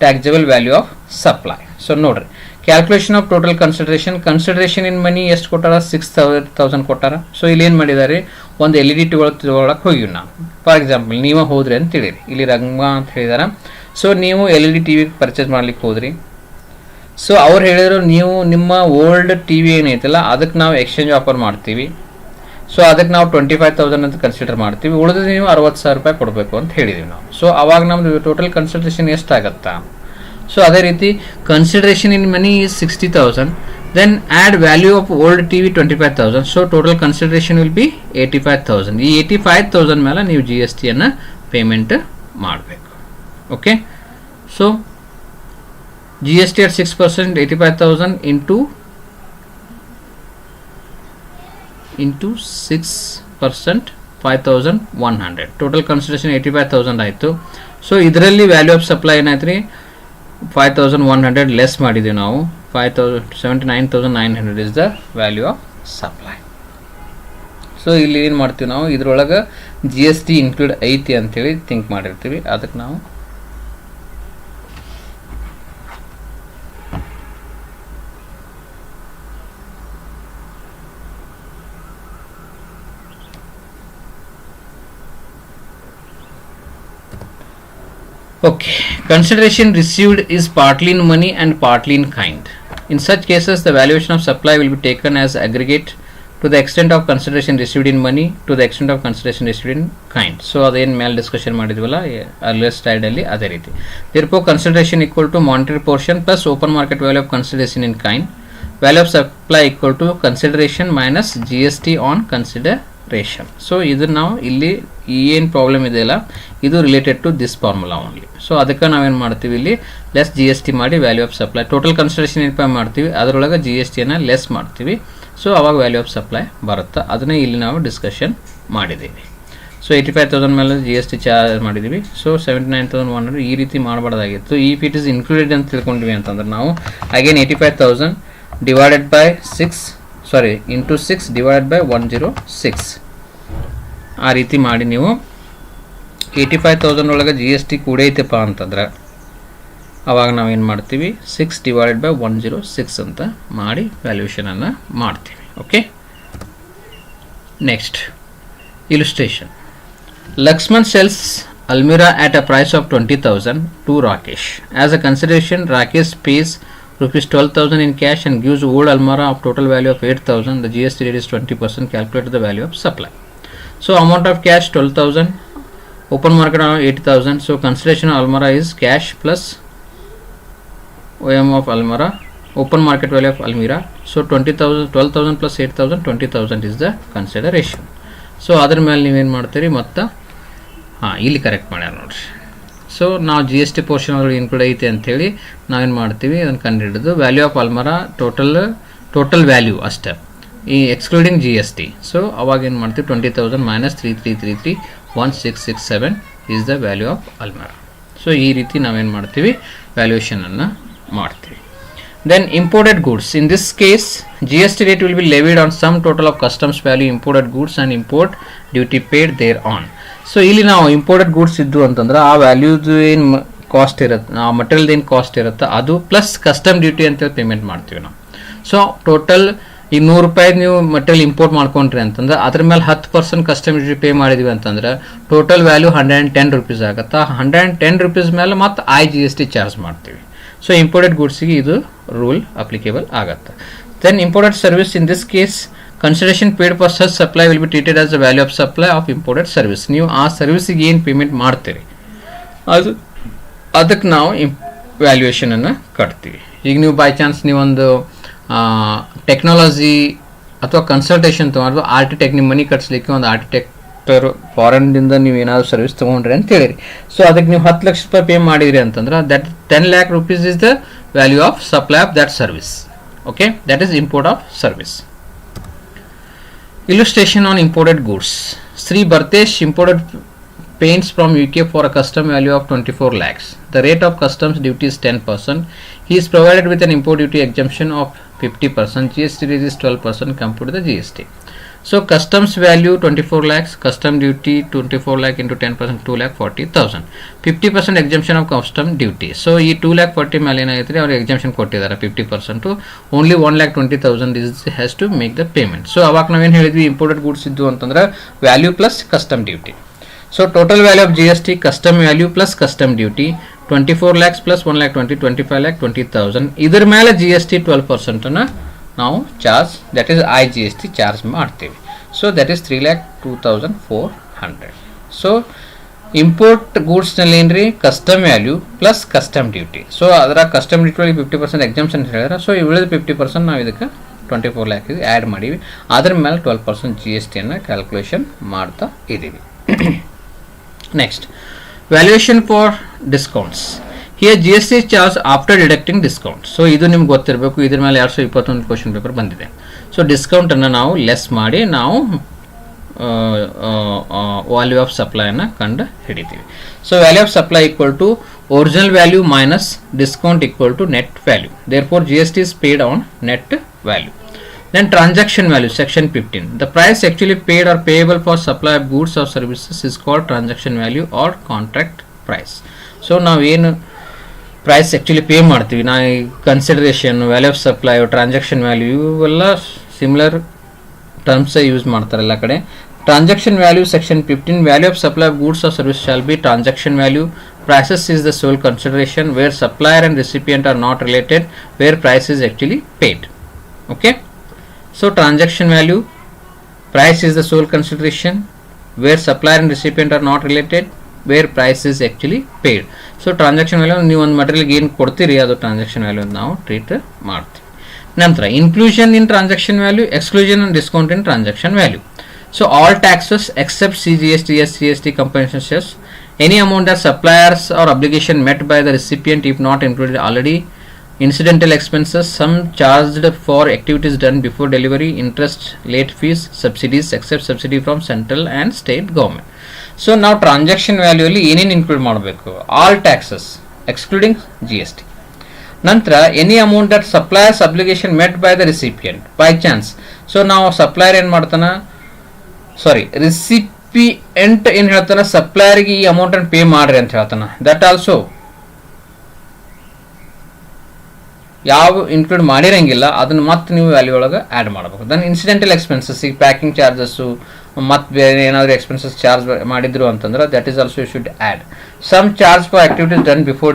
taxable value of supply. So ನೋಡ್ರಿ, calculation of total consideration in ಮನಿ ಎಷ್ಟು ಕೊಟ್ಟಾರ, 6,000 ಕೊಟ್ಟಾರ. So ಇಲ್ಲಿ ಏನು ಮಾಡಿದ್ದಾರೆ, ಒಂದು LED ತೊಗೊಳಕ್ಕೆ ಹೋಗಿವಿ ನಾವು. ಫಾರ್ ಎಕ್ಸಾಂಪಲ್ ನೀವು ಹೋದ್ರಿ ಅಂತ ಹೇಳಿರಿ, ಇಲ್ಲಿ ರಂಗ್ಮಾ ಅಂತ ಹೇಳಿದಾರ. ಸೊ ನೀವು LED TV ಪರ್ಚೇಸ್ ಮಾಡ್ಲಿಕ್ಕೆ ಹೋದ್ರಿ. ಸೊ ಅವ್ರು ಹೇಳಿದ್ರು ನೀವು ನಿಮ್ಮ ಓಲ್ಡ್ TV ಏನೈತಲ್ಲ ಅದಕ್ಕೆ ನಾವು ಎಕ್ಸ್ಚೇಂಜ್ ಆಫರ್ ಮಾಡ್ತೀವಿ. ಸೊ ಅದಕ್ಕೆ ನಾವು 25,000 ಅಂತ ಕನ್ಸಿಡರ್ ಮಾಡ್ತೀವಿ, ಉಳಿದು ನೀವು 60,000 ರೂಪಾಯಿ ಕೊಡಬೇಕು ಅಂತ ಹೇಳಿದೀವಿ ನಾವು. ಸೊ ಅವಾಗ ನಮ್ದು ಟೋಟಲ್ ಕನ್ಸಿಡರೇಷನ್ ಎಷ್ಟಾಗತ್ತಾ. ಸೊ ಅದೇ ರೀತಿ consideration in money is 60,000, then add value of old TV 25,000. So total consideration will be 85,000. ಈ 85,000 ಮೇಲೆ ನೀವು GSTಯನ್ನು ಪೇಮೆಂಟ್ ಮಾಡಬೇಕು. Okay, so GST at 6%, 85,000 into 6%, 5,100. Total consideration 85,000 ಆಯಿತು. ಸೊ ಇದರಲ್ಲಿ ವ್ಯಾಲ್ಯೂ ಆಫ್ ಸಪ್ಲೈ ಏನಾಯ್ತು ರೀ, 5,100 ಲೆಸ್ ಮಾಡಿದ್ದೀವಿ ನಾವು. 79,900 is the value of supply. So ಇಲ್ಲಿ ಏನು ಮಾಡ್ತೀವಿ ನಾವು ಇದ್ರೊಳಗೆ GST ಇನ್ಕ್ಲೂಡ್ ಐತಿ ಅಂತೇಳಿ ಥಿಂಕ್ ಮಾಡಿರ್ತೀವಿ. ಅದಕ್ಕೆ ನಾವು okay, consideration received is partly in money and partly in kind. In such cases, the valuation of supply will be taken as aggregate to the extent of consideration received in money to the extent of consideration received in kind. So ಅದೇನು ಮೇಲೆ discussion ಮಾಡಿದ್ವಲ್ಲ earlier ಸ್ಲೈಡಲ್ಲಿ ಅದೇ ರೀತಿ. Therefore, consideration equal to monetary portion plus open market value of consideration in kind. Value of supply equal to consideration minus GST on consideration. So ಇದನ್ನು ನಾವು ಇಲ್ಲಿ ಏನು problem ಇದೆಯಲ್ಲ ಇದು related to this formula only. So ಅದಕ್ಕೆ ನಾವೇನು ಮಾಡ್ತೀವಿ ಇಲ್ಲಿ ಲೆಸ್ GST ಮಾಡಿ value of supply total consideration ಏನಪ್ಪ ಮಾಡ್ತೀವಿ ಅದರೊಳಗೆ GSTಯನ್ನು ಲೆಸ್ ಮಾಡ್ತೀವಿ. ಸೊ ಅವಾಗ ವ್ಯಾಲ್ಯೂ ಆಫ್ ಸಪ್ಲೈ ಬರುತ್ತೆ. ಅದನ್ನೇ ಇಲ್ಲಿ ನಾವು ಡಿಸ್ಕಷನ್ ಮಾಡಿದ್ದೀವಿ. ಸೊ 85,000 ಮೇಲೆ GST ಚಾರ್ಜ್ ಮಾಡಿದ್ದೀವಿ. ಸೊ 79,100 ಈ ರೀತಿ ಮಾಡಬಾರ್ದಾಗಿತ್ತು. ಇಫ್ ಇಟ್ ಇಸ್ ಇನ್ಕ್ಲೂಡೆಡ್ ಅಂತ ತಿಳ್ಕೊಂಡ್ವಿ ಅಂತಂದ್ರೆ ನಾವು again 85,000 divided by 6 into 6 divided by 106 ಆ ರೀತಿ ಮಾಡಿ ನೀವು 85,000 ಒಳಗೆ GST ಕೂಡ ಐತೆಪ್ಪ ಅಂತಂದ್ರೆ ಅವಾಗ ನಾವೇನು ಮಾಡ್ತೀವಿ 6 ಡಿವೈಡೆಡ್ ಬೈ 106 ಅಂತ ಮಾಡಿ ವ್ಯಾಲ್ಯೂಷನನ್ನು ಮಾಡ್ತೀವಿ. Okay, next illustration. Lakshman sells Almira at a price of 20,000 to Rakesh. As a consideration, Rakesh pays rupees 12,000 in cash and gives old Almira of total value of 8,000. The GST rate is 20%. Calculate the value of supply. So amount of cash 12,000, open market 8,000. So consideration of Almira is cash plus OM of Almira, open market value of Almira. So 12,000 plus 8,000, 20,000 is the consideration. So ಅದ್ರ ಮೇಲೆ ನೀವೇನು ಮಾಡ್ತೀರಿ ಮತ್ತು ಇಲ್ಲಿ correct ಮಾಡ್ಯಾರ ನೋಡಿರಿ. So ನಾವು GST portion ಅದ್ರಲ್ಲಿ ಇನ್ಕ್ಲೂಡ್ ಐತೆ ಅಂಥೇಳಿ ನಾವೇನು ಮಾಡ್ತೀವಿ ಅದನ್ನು ಕಂಡುಹಿಡಿದು value of almirah total value ಅಷ್ಟೇ ಈ ಎಕ್ಸ್ಕ್ಲೂಡಿಂಗ್ GST. ಸೊ ಅವಾಗ ಏನು ಮಾಡ್ತೀವಿ 20,000 minus 33331667 is the value of almirah. So ಈ ರೀತಿ ನಾವೇನು ಮಾಡ್ತೀವಿ ವ್ಯಾಲ್ಯೂಯೇಷನನ್ನು ಮಾಡ್ತೀವಿ. Then imported goods. In this case, GST rate will be levied on sum total of customs value imported goods and import duty paid thereon. So ಇಲ್ಲಿ ನಾವು imported goods ಇದ್ದು ಅಂತಂದ್ರೆ ಆ ವ್ಯಾಲ್ಯೂದು ಏನು ಕಾಸ್ಟ್ ಇರುತ್ತೆ ಆ ಮಟೀರಿಯಲ್ದು ಏನು ಕಾಸ್ಟ್ ಇರುತ್ತೆ ಅದು ಪ್ಲಸ್ ಕಸ್ಟಮ್ ಡ್ಯೂಟಿ ಅಂತೇಳಿ ಪೇಮೆಂಟ್ ಮಾಡ್ತೀವಿ ನಾವು. ಸೊ ಟೋಟಲ್ ಈಗ 100 ರೂಪಾಯಿ ನೀವು ಮಟೀರಿಯಲ್ ಇಂಪೋರ್ಟ್ ಮಾಡ್ಕೊಂಡ್ರಿ ಅಂತಂದ್ರೆ ಅದ್ರ ಮೇಲೆ 10% ಕಸ್ಟಮ್ ಡ್ಯೂಟಿ ಪೇ ಮಾಡಿದ್ವಿ ಅಂತಂದ್ರೆ ಟೋಟಲ್ ವ್ಯಾಲ್ಯೂ 110 ರೂಪೀಸ್ ಆಗುತ್ತೆ. 110 ರೂಪೀಸ್ ಮೇಲೆ ಮತ್ತು GST ಚಾರ್ಜ್ ಮಾಡ್ತೀವಿ. ಸೊ ಇಂಪೋರ್ಟೆಡ್ ಗೂಡ್ಸಿಗೆ ಇದು ರೂಲ್ ಅಪ್ಲಿಕೇಬಲ್ ಆಗುತ್ತೆ. Then imported service. In this case consideration paid for such supply will be treated as the value of supply of imported service. ನೀವು ಆ ಸರ್ವಿಸಿಗೆ ಏನು ಪೇಮೆಂಟ್ ಮಾಡ್ತೀರಿ ಅದಕ್ಕೆ ನಾವು ವ್ಯಾಲ್ಯೂಯೇಷನನ್ನು ಕಟ್ತೀವಿ. ಈಗ ನೀವು ಬೈ ಚಾನ್ಸ್ ನೀವೊಂದು ಟೆಕ್ನಾಲಜಿ ಅಥವಾ ಕನ್ಸಲ್ಟೇಷನ್ ತೊಗೊಂಡ್ರು ಆರ್ಕಿಟೆಕ್ಟ್ ನಿಮ್ಮ ಮನೆ ಕಟ್ಸ್ಲಿಕ್ಕೆ ಒಂದು ಆರ್ಕಿಟೆಕ್ಟರ್ ಫಾರಿನ್ದಿಂದ ನೀವು ಏನಾದರೂ ಸರ್ವಿಸ್ ತೊಗೊಂಡ್ರಿ ಅಂತ ಹೇಳಿರಿ. ಸೊ ಅದಕ್ಕೆ ನೀವು 10 ಲಕ್ಷ ರೂಪಾಯಿ ಪೇ ಮಾಡಿದ್ರಿ ಅಂತಂದ್ರೆ that 10 lakh rupees is the value of supply of that service. Okay, that is import of service. Illustration on imported goods. Sri Bhartesh imported paints from UK for a custom value of 24 lakhs. The rate of customs duty is 10%. He is provided with an import duty exemption of 50%. GST rate is 12%. Compute the GST. So customs value 24 lakhs, custom duty 24 lakh into 10% 2,40,000. 50% exemption of custom duty. So ಈ 2,40,000 ಮೇಲೆ ಏನಾಗಿತ್ತು ಅವ್ರಿಗೆ exemption ಕೊಟ್ಟಿದ್ದಾರೆ 50%. Only 1,20,000 is has to make the payment. So ಅವಾಗ ನಾವೇನು ಹೇಳಿದ್ವಿ imported goods ಇದ್ದು ಅಂತಂದ್ರೆ value plus custom duty. So total value of GST custom value plus custom duty 24 lakhs plus 1,20,000 25,20,000. ಇದ್ರ ಮೇಲೆ GST 12% ನಾವು charge that is GST charge ಮಾಡ್ತೀವಿ. So that is 3,02,400. So import ಗೂಡ್ಸ್ನಲ್ಲಿ ಏನ್ರಿ custom value plus custom duty. So ಅದರ custom duty 50% exemption ಹೇಳಿದ್ರೆ so ಉಳಿದ 50% ನಾವು ಇದಕ್ಕೆ 24 lakhs ಆ್ಯಡ್ ಮಾಡೀವಿ. ಅದ್ರ ಮೇಲೆ 12% GSTಯನ್ನು ಕ್ಯಾಲ್ಕುಲೇಷನ್ ಮಾಡ್ತಾ ಇದ್ದೀವಿ. Next valuation for discounts. Here GST charge after deducting discount. So ಇದು ನಿಮ್ಗೆ ಗೊತ್ತಿರಬೇಕು. ಇದ್ರ ಮೇಲೆ 2021 ಕ್ವಶನ್ ಪೇಪರ್ ಬಂದಿದೆ. ಸೊ ಡಿಸ್ಕೌಂಟನ್ನು ನಾವು ಲೆಸ್ ಮಾಡಿ ನಾವು ವ್ಯಾಲ್ಯೂ ಆಫ್ ಸಪ್ಲೈಯನ್ನು ಕಂಡು ಹಿಡಿತೀವಿ. So value of supply equal to original value minus discount equal to net value. Therefore, GST is paid on net value. Then transaction value, section 15. The price actually paid or payable for supply of goods or services is called transaction value or contract price. So now price actually pay ಮಾಡ್ತೀವಿ ನಾ consideration value of supply transaction value ಇವೆಲ್ಲ similar terms use ಮಾಡ್ತಾರೆ ಎಲ್ಲ ಕಡೆ. Transaction value, section 15. Value of supply of goods or service shall be transaction value. Prices is the sole consideration where supplier and recipient are not related, where price is actually paid. Okay. So transaction value, price is the sole consideration where supplier and recipient are not related, where price is actually paid. So transaction value ನೀವು ಒಂದು ಮಟೀರಿಯಲ್ಗೆ ಏನು ಕೊಡ್ತೀರಿ ಅದು transaction value ನಾವು treat ಮಾಡ್ತೀವಿ. ನಂತರ inclusion in transaction value, exclusion and discount in transaction value. So all taxes except CGST, SGST, compensation cess, any amount that suppliers or obligation met by the recipient if not included already, incidental expenses, some charged for activities done before delivery, interest, late fees, subsidies except subsidy from central and state government. So now transaction value ಅಲ್ಲಿ ಏನೇನು include ಮಾಡಬೇಕು? All taxes excluding GST. ನಂತರ any amount that suppliers obligation met by the recipient by chance. So ನಾವು supplier ಏನು ಮಾಡ್ತಾನ, recipient ಏನು ಹೇಳ್ತಾನೆ, ಸಪ್ಲೈಯರ್ಗೆ ಈ ಅಮೌಂಟ್ ಅನ್ನು ಪೇ ಮಾಡ್ರಿ ಅಂತ ಹೇಳ್ತಾನೆ. ದಟ್ ಆಲ್ಸೋ ಯಾವ ಇನ್ಕ್ಲೂಡ್ ಮಾಡಿರಂಗಿಲ್ಲ ಅದನ್ನು ಮತ್ತೆ ನೀವು ವ್ಯಾಲ್ಯೂ ಒಳಗೆ ಆ್ಯಡ್ ಮಾಡಬೇಕು. ದೆನ್ ಇನ್ಸಿಡೆಂಟಲ್ ಎಕ್ಸ್ಪೆನ್ಸಸ್, ಈಗ ಪ್ಯಾಕಿಂಗ್ ಚಾರ್ಜಸ್ಸು ಮತ್ತು ಬೇರೆ ಏನಾದರೂ ಎಕ್ಸ್ಪೆನ್ಸಸ್ ಚಾರ್ಜ್ ಮಾಡಿದ್ರು ಅಂತಂದ್ರೆ that is also you should add. Some charge for activities done before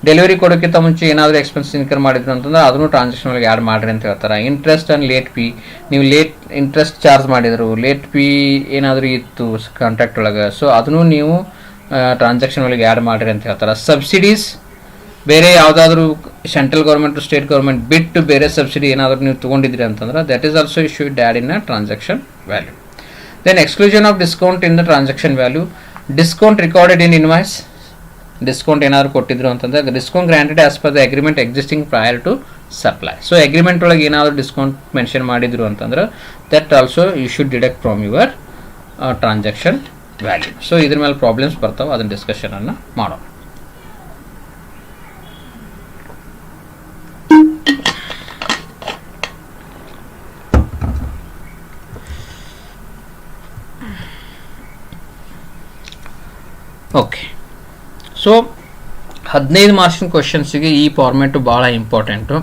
delivery ಕೊಡೋಕ್ಕಿಂತ ಮುಂಚೆ ಏನಾದರೂ ಎಕ್ಸ್ಪೆನ್ಸಸ್ ಇನ್ಕರ್ ಮಾಡಿದ್ರು ಅಂತಂದ್ರೆ ಅದನ್ನು ಟ್ರಾನ್ಸಾಕ್ಷನ್ ಒಳಗೆ ಆ್ಯಡ್ ಮಾಡಿರಿ ಅಂತ ಹೇಳ್ತಾರೆ. ಇಂಟ್ರೆಸ್ಟ್ ಆ್ಯಂಡ್ ಲೇಟ್ ಫೀ, ನೀವು ಲೇಟ್ ಇಂಟ್ರೆಸ್ಟ್ ಚಾರ್ಜ್ ಮಾಡಿದ್ರು, ಲೇಟ್ ಫೀ ಏನಾದರೂ ಇತ್ತು ಕಾಂಟ್ರಾಕ್ಟ್ ಒಳಗೆ, ಸೊ ಅದನ್ನು ನೀವು ಟ್ರಾನ್ಸಾಕ್ಷನ್ ಒಳಗೆ ಆ್ಯಡ್ ಮಾಡಿರಿ ಅಂತ ಹೇಳ್ತಾರೆ. ಸಬ್ಸಿಡೀಸ್, ಬೇರೆ ಯಾವುದಾದ್ರೂ ಸೆಂಟ್ರಲ್ ಗೌರ್ಮೆಂಟ್ ಸ್ಟೇಟ್ ಗೌರ್ಮೆಂಟ್ ಬಿಟ್ಟು ಬೇರೆ ಸಬ್ಸಿಡಿ ಏನಾದರೂ ನೀವು ತೊಗೊಂಡಿದ್ರಿ ಅಂತಂದ್ರೆ that is also you should add in a transaction value. Then exclusion of discount in the transaction value. Discount recorded in invoice. Discount ಏನಾದರೂ ಕೊಟ್ಟಿದ್ರು ಅಂತಂದ್ರೆ discount granted as per the agreement existing prior to supply. So agreement ಒಳಗೆ ಏನಾದರೂ discount mention ಮಾಡಿದ್ರು ಅಂತಂದ್ರೆ that also you should deduct from your transaction value. So ಇದ್ರ ಮೇಲೆ problems ಬರ್ತಾವೆ, ಅದನ್ನ ಡಿಸ್ಕಷನ್ ಅನ್ನು ಮಾಡೋಣ. ಓಕೆ, ಸೊ 15 ಮಾರ್ಕ್ಸಿನ ಕ್ವಶನ್ಸಿಗೆ ಈ ಫಾರ್ಮ್ಯಾಟು ಭಾಳ ಇಂಪಾರ್ಟೆಂಟು.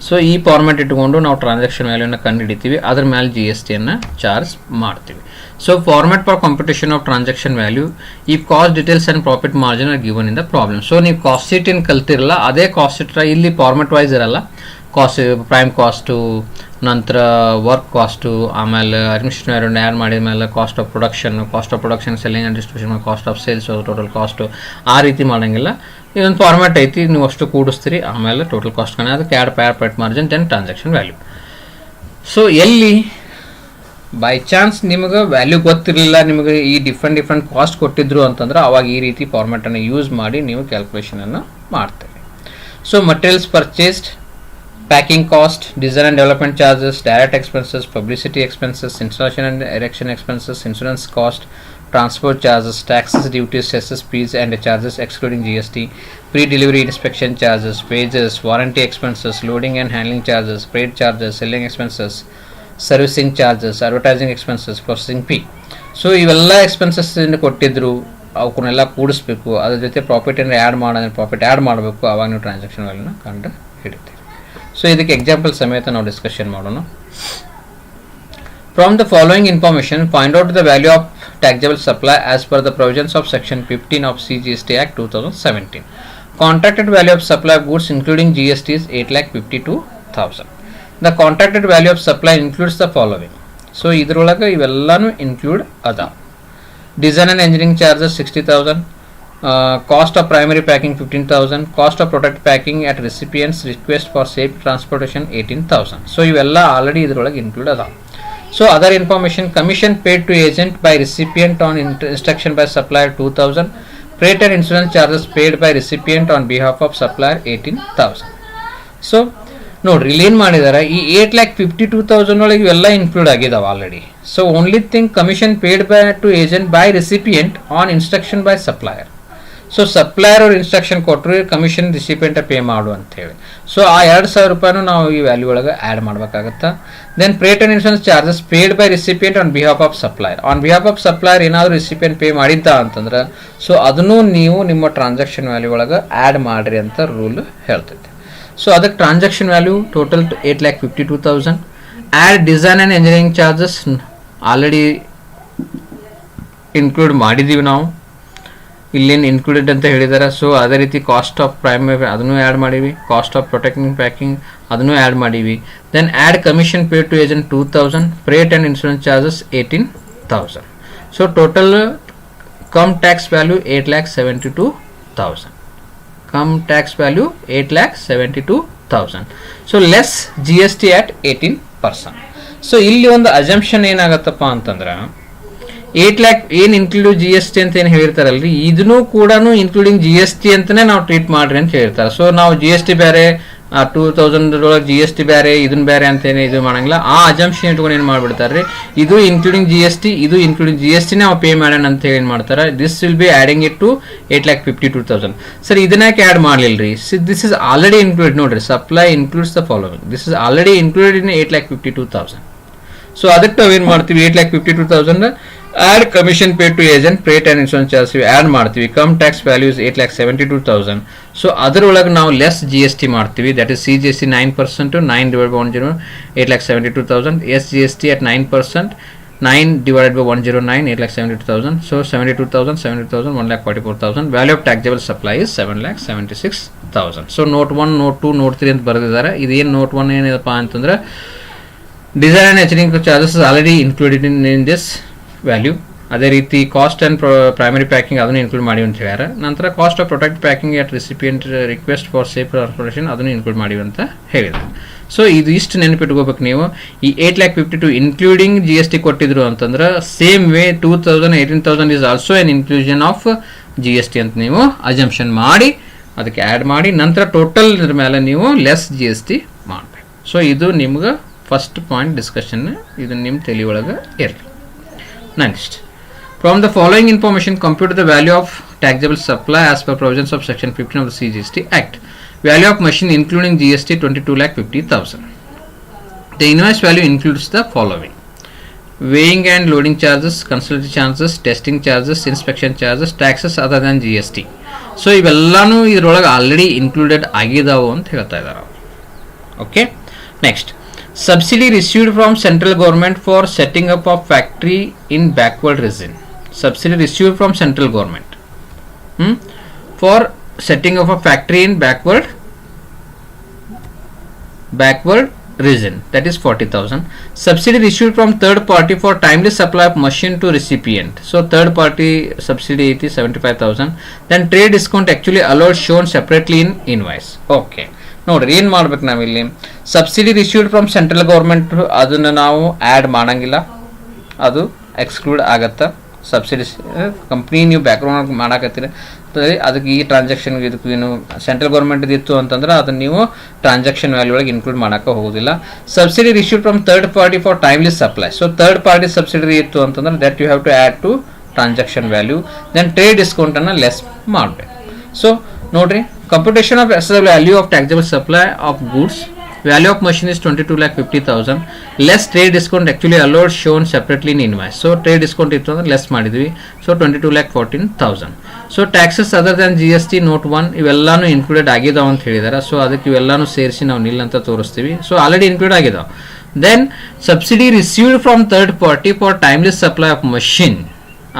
ಸೊ ಈ ಫಾರ್ಮ್ಯಾಟ್ ಇಟ್ಕೊಂಡು ನಾವು ಟ್ರಾನ್ಸಾಕ್ಷನ್ ವ್ಯಾಲ್ಯೂನ ಕಂಡುಹಿಡಿತೀವಿ, ಅದ್ರ ಮೇಲೆ GSTಯನ್ನು ಚಾರ್ಜ್ ಮಾಡ್ತೀವಿ. So format for computation of transaction value, ಈ cost details and profit margin are given in the problem. So ನೀವು ಕಾಸ್ಟ್ ಶೀಟ್ ಏನು ಕಲ್ತಿರಲ್ಲ ಅದೇ ಕಾಸ್ಟ್ ಶೀಟ್ ಇಲ್ಲಿ ಫಾರ್ಮ್ಯಾಟ್ ವೈಸ್ ಇರಲ್ಲ. ಕಾಸ್ಟ್, ಪ್ರೈಮ್ ಕಾಸ್ಟು, ನಂತರ ವರ್ಕ್ ಕಾಸ್ಟು, ಆಮೇಲೆ ಅಡ್ಮಿನಿಸ್ಟ್ರೇಷನ್ ವ್ಯಾಲ್ಯೂನ ಆ್ಯಡ್ ಮಾಡಿದ ಮೇಲೆ cost of production, selling and distribution, cost of sales, total cost, ಆ ರೀತಿ ಮಾಡೋಂಗಿಲ್ಲ. ಇದೊಂದು ಫಾರ್ಮ್ಯಾಟ್ ಐತಿ, ನೀವು ಅಷ್ಟು ಕೂಡಿಸ್ತೀರಿ, ಆಮೇಲೆ ಟೋಟಲ್ ಕಾಸ್ಟ್ ಕಣ ಅದಕ್ಕೆ add profit margin, then transaction value. So ಎಲ್ಲಿ ಬೈ ಚಾನ್ಸ್ ನಿಮಗೆ ವ್ಯಾಲ್ಯೂ ಗೊತ್ತಿರಲಿಲ್ಲ, ನಿಮಗೆ ಈ ಡಿಫ್ರೆಂಟ್ ಕಾಸ್ಟ್ ಕೊಟ್ಟಿದ್ರು ಅಂತಂದ್ರೆ ಅವಾಗ ಈ ರೀತಿ ಫಾರ್ಮ್ಯಾಟನ್ನು ಯೂಸ್ ಮಾಡಿ ನೀವು ಕ್ಯಾಲ್ಕುಲೇಷನನ್ನು ಮಾಡ್ತೀರಿ. So materials purchased, packing cost, design and development charges, direct expenses, publicity expenses, installation and erection expenses, insurance cost, transport charges, taxes, duties, cesses, fees and charges excluding GST, pre-delivery inspection charges, wages, warranty expenses, loading and handling charges, freight charges, selling expenses, servicing charges, advertising expenses, processing fee. So ಇವೆಲ್ಲ expenses ಕೊಟ್ಟಿದ್ರು, ಅವಕ್ಕನ್ನೆಲ್ಲ ಕೂಡಿಸ್ಬೇಕು, ಅದ್ರ ಜೊತೆ profit ಏನಾರು add ಮಾಡಬೇಕು, ಆವಾಗ ನೀವು transaction ವ್ಯಾಲ್ಯೂನ ಕಂಡು ಹಿಡಿತೀವಿ. ಸೊ ಇದಕ್ಕೆ ಎಕ್ಸಾಂಪಲ್ ಸಮೇತ ನಾವು ಡಿಸ್ಕಷನ್ ಮಾಡೋಣ. From the following information find out the value of taxable supply as per the provisions of section 15 of GST Act 2017. Contracted value of supply of goods including GST is 8,52,000. The contracted value of supply includes the following. So ಇದರೊಳಗೆ ಇವೆಲ್ಲನೂ include ಅದ. Design and engineering charges 60,000, cost of primary packing 15,000, cost of product packing at recipient's request for safe transportation 18,000. So ಇವೆಲ್ಲ already ಇದರೊಳಗೆ include ಅದ. So other information, commission paid to agent by recipient on instruction by supplier 2,000, freight and insurance charges paid by recipient on behalf of supplier 18,000. So ನೋಡ್ರಿ ಇಲ್ಲಿ ಏನು ಮಾಡಿದಾರೆ, ಈ 8,52,000 ಒಳಗೆ ಇವೆಲ್ಲ ಇನ್ಕ್ಲೂಡ್ ಆಗಿದಾವೆ already. So only thing commission paid by two agent by recipient on instruction by supplier. So supplier ಅವ್ರು instruction ಕೊಟ್ಟರು ಕಮಿಷನ್ ರಿಸಿಪಿಯೆಂಟ್ ಪೇ ಮಾಡು ಅಂತ ಹೇಳಿ. ಸೊ ಆ 2,000 ರೂಪಾಯಿನೂ ನಾವು ಈ ವ್ಯಾಲ್ಯೂ ಒಳಗೆ ಆ್ಯಡ್ ಮಾಡ್ಬೇಕಾಗತ್ತಾ. Then freight and insurance charges paid by recipient on behalf of supplier. On behalf of supplier ಏನಾದರೂ ರಿಸಿಪಿಯೆಂಟ್ ಪೇ ಮಾಡಿದ್ದ ಅಂತಂದ್ರೆ ಸೊ ಅದನ್ನು ನೀವು ನಿಮ್ಮ ಟ್ರಾನ್ಸಾಕ್ಷನ್ ವ್ಯಾಲ್ಯೂ ಒಳಗೆ ಆ್ಯಡ್ ಮಾಡಿರಿ ಅಂತ ರೂಲ್ ಹೇಳ್ತೈತೆ. ಸೊ ಅದಕ್ಕೆ transaction value total 8,52,000. Add design and engineering charges already include ಮಾಡಿದ್ದೀವಿ ನಾವು, ಇಲ್ಲೇನು ಇನ್ಕ್ಲೂಡೆಡ್ ಅಂತ ಹೇಳಿದ್ದಾರೆ. ಸೊ ಅದೇ ರೀತಿ ಕಾಸ್ಟ್ ಆಫ್ ಪ್ರೈಮರಿ ಅದನ್ನು ಆ್ಯಡ್ ಮಾಡೀವಿ, ಕಾಸ್ಟ್ ಆಫ್ ಪ್ರೊಟೆಕ್ಟಿಂಗ್ ಪ್ಯಾಕಿಂಗ್ ಅದನ್ನು ಆ್ಯಡ್ ಮಾಡೀವಿ. Then add commission paid to agent 2,000, freight and insurance charges 18,000. So total cum tax value 8,72,000. Cum tax value 8,72,000. So less GST at 18%. So ಇಲ್ಲಿ ಒಂದು assumption ಏನಾಗತ್ತಪ್ಪ ಅಂತಂದ್ರೆ 8 lakh ಏನು include GST ಅಂತ ಏನು ಹೇಳಿರ್ತಾರಲ್ರಿ, ಇದನ್ನು ಕೂಡ ಇನ್ಕ್ಲೂಡಿಂಗ್ GST ಅಂತಲೇ ನಾವು ಟ್ರೀಟ್ ಮಾಡ್ರಿ ಅಂತ ಹೇಳ್ತಾರೆ. ಸೊ ನಾವು GST ಬೇರೆ 2,000 ಒಳಗೆ GST ಬೇರೆ ಇದನ್ನ ಬೇರೆ ಅಂತೇನೆ ಇದು ಮಾಡಂಗಿಲ್ಲ. ಆ ಅಜಂಪ್ಷನ್ ಇಟ್ಕೊಂಡು ಏನು ಮಾಡ್ಬಿಡ್ತಾರೆ ರೀ, ಇದು ಇನ್ಕ್ಲೂಡಿಂಗ್ GST, ಇದು ಇನ್ಕ್ಲೂಡಿಂಗ್ GST ನಾವು ಪೇ ಮಾಡೋಣ ಅಂತ ಹೇಳಿ ಏನು ಮಾಡ್ತಾರೆ, this will be adding it to 8,52,000. Sir ಇದನ್ನ ಯಾಕೆ ಆ್ಯಡ್ ಮಾಡಲಿಲ್ಲ ರೀ, ದಿಸ್ ಇಸ್ ಆಲ್ರೆಡಿ ಇನ್ಕ್ಲೂಡೆಡ್. ನೋಡ್ರಿ, supply includes the following, this is already included in 8,52,000. So ಅದಕ್ಕೆ ನಾವೇನು ಮಾಡ್ತೀವಿ, 8,52,000 add commission paid to agent, freight and insurance charge add ಮಾಡ್ತೀವಿ. Cum tax values 8,72,000. So ಅದರೊಳಗೆ ನಾವು ಲೆಸ್ GST ಮಾಡ್ತೀವಿ, that is CGST 9%, 9 divided by 109, 8,72,000. SGST at 9%, 9 divided by 109, 8,72,000. So 72,000, 72,000, 1,44,000. Value of taxable supply is 7,76,000. So note 1, note 2, note 3 ಅಂತ ಬರೆದಿದ್ದಾರೆ. ಇದೇನು note 1 ಏನಿದೆಪ್ಪ ಅಂತಂದ್ರೆ design and engineering charges already included in this value. ಅದೇ ರೀತಿ cost and primary packing ಅದನ್ನು include ಮಾಡಿ ಅಂತ ಹೇಳ್ಯಾರ. ನಂತರ cost of protect packing at recipient request for safe corporation ಅದನ್ನು ಇನ್ಕ್ಲೂಡ್ ಮಾಡಿವಿ ಅಂತ ಹೇಳಿದ್ದಾರೆ. ಸೊ ಇದು ಇಷ್ಟು ನೆನಪಿಟ್ಕೋಬೇಕು ನೀವು. ಈ 8,52,000 ಇನ್ಕ್ಲೂಡಿಂಗ್ GST ಕೊಟ್ಟಿದ್ರು ಅಂತಂದ್ರೆ same way 2,000 18,000 is also N inclusion of GST ಅಂತ ನೀವು ಅಜಂಪ್ಷನ್ ಮಾಡಿ ಅದಕ್ಕೆ ಆ್ಯಡ್ ಮಾಡಿ ನಂತರ ಟೋಟಲ್ ಮೇಲೆ ನೀವು ಲೆಸ್ GST ಮಾಡಬೇಕು. ಸೊ ಇದು ನಿಮ್ಗೆ ಫಸ್ಟ್ ಪಾಯಿಂಟ್ ಡಿಸ್ಕಷನ್, ಇದನ್ನು ನಿಮ್ಮ ತಲೆ ಒಳಗೆ ಇರಲಿ. Next, from the following information, compute the value of taxable supply as per provisions of section 15 of the CGST Act. Value of machine including GST 22,50,000. The invoice value includes the following: weighing and loading charges, consultancy charges, testing charges, inspection charges, taxes other than GST. So ಇವೆಲ್ಲನೂ ಇದರೊಳಗೆ already included ಆಗಿದಾವು ಅಂತ ಹೇಳ್ತಾ ಇದ್ದಾರೆ. Okay, next, subsidy received from central government for setting up of factory in backward region. Subsidy received from central government for setting up a factory in backward region, that is 40,000. Subsidy received from third party for timely supply of machine to recipient. So third party subsidy is 75,000. Then trade discount actually allowed shown separately in invoice. Okay, ನೋಡ್ರಿ ಏನು ಮಾಡ್ಬೇಕು, ನಾವಿಲ್ಲಿ subsidy received from central government ಅದನ್ನು ನಾವು add ಮಾಡೋಂಗಿಲ್ಲ, ಅದು exclude ಆಗತ್ತೆ. Subsidy company ನೀವು ಬ್ಯಾಕ್ಗ್ರೌಂಡ್ ಮಾಡಾಕತ್ತೀರಿ ಅದಕ್ಕೆ ಈ ಟ್ರಾನ್ಸಾಕ್ಷನ್ ಇದಕ್ಕೂ ಏನು ಸೆಂಟ್ರಲ್ ಗೌರ್ಮೆಂಟ್ ಇತ್ತು ಅಂತಂದ್ರೆ ಅದನ್ನು ನೀವು ಟ್ರಾನ್ಸಾಕ್ಷನ್ ವ್ಯಾಲ್ಯೂ ಒಳಗೆ ಇನ್ಕ್ಲೂಡ್ ಮಾಡೋಕ್ಕೆ ಹೋಗೋದಿಲ್ಲ. Subsidy received from third party for timely supply. So third party subsidy ಇತ್ತು ಅಂತಂದ್ರೆ that you have to add to transaction value. Then trade ಡಿಸ್ಕೌಂಟನ್ನು ಲೆಸ್ ಮಾಡಬೇಕು. ಸೊ ನೋಡ್ರಿ, computation of assessable value of taxable supply of goods. Value of machine is 22,50,000. Less trade discount actually allowed shown separately in invoice. So trade discount ಇತ್ತು ಅಂದ್ರೆ less ಮಾಡಿದ್ವಿ. So 22,14,000. So taxes other than GST note 1 ಇವೆಲ್ಲಾನು included ಆಗಿದಾವ ಅಂತ ಹೇಳಿದಾರೆ. So ಅದಕ್ಕೆ ಇವೆಲ್ಲಾನು ಸೇರಿಸಿ ನಾವು ನಿಲ್ ಅಂತ ತೋರಿಸ್ತೀವಿ. ಸೊ ಆಲ್ರೆಡಿ ಇನ್ಕ್ಲೂಡ್ ಆಗಿದಾವೆ. Then subsidy received from third party for timely supply of machine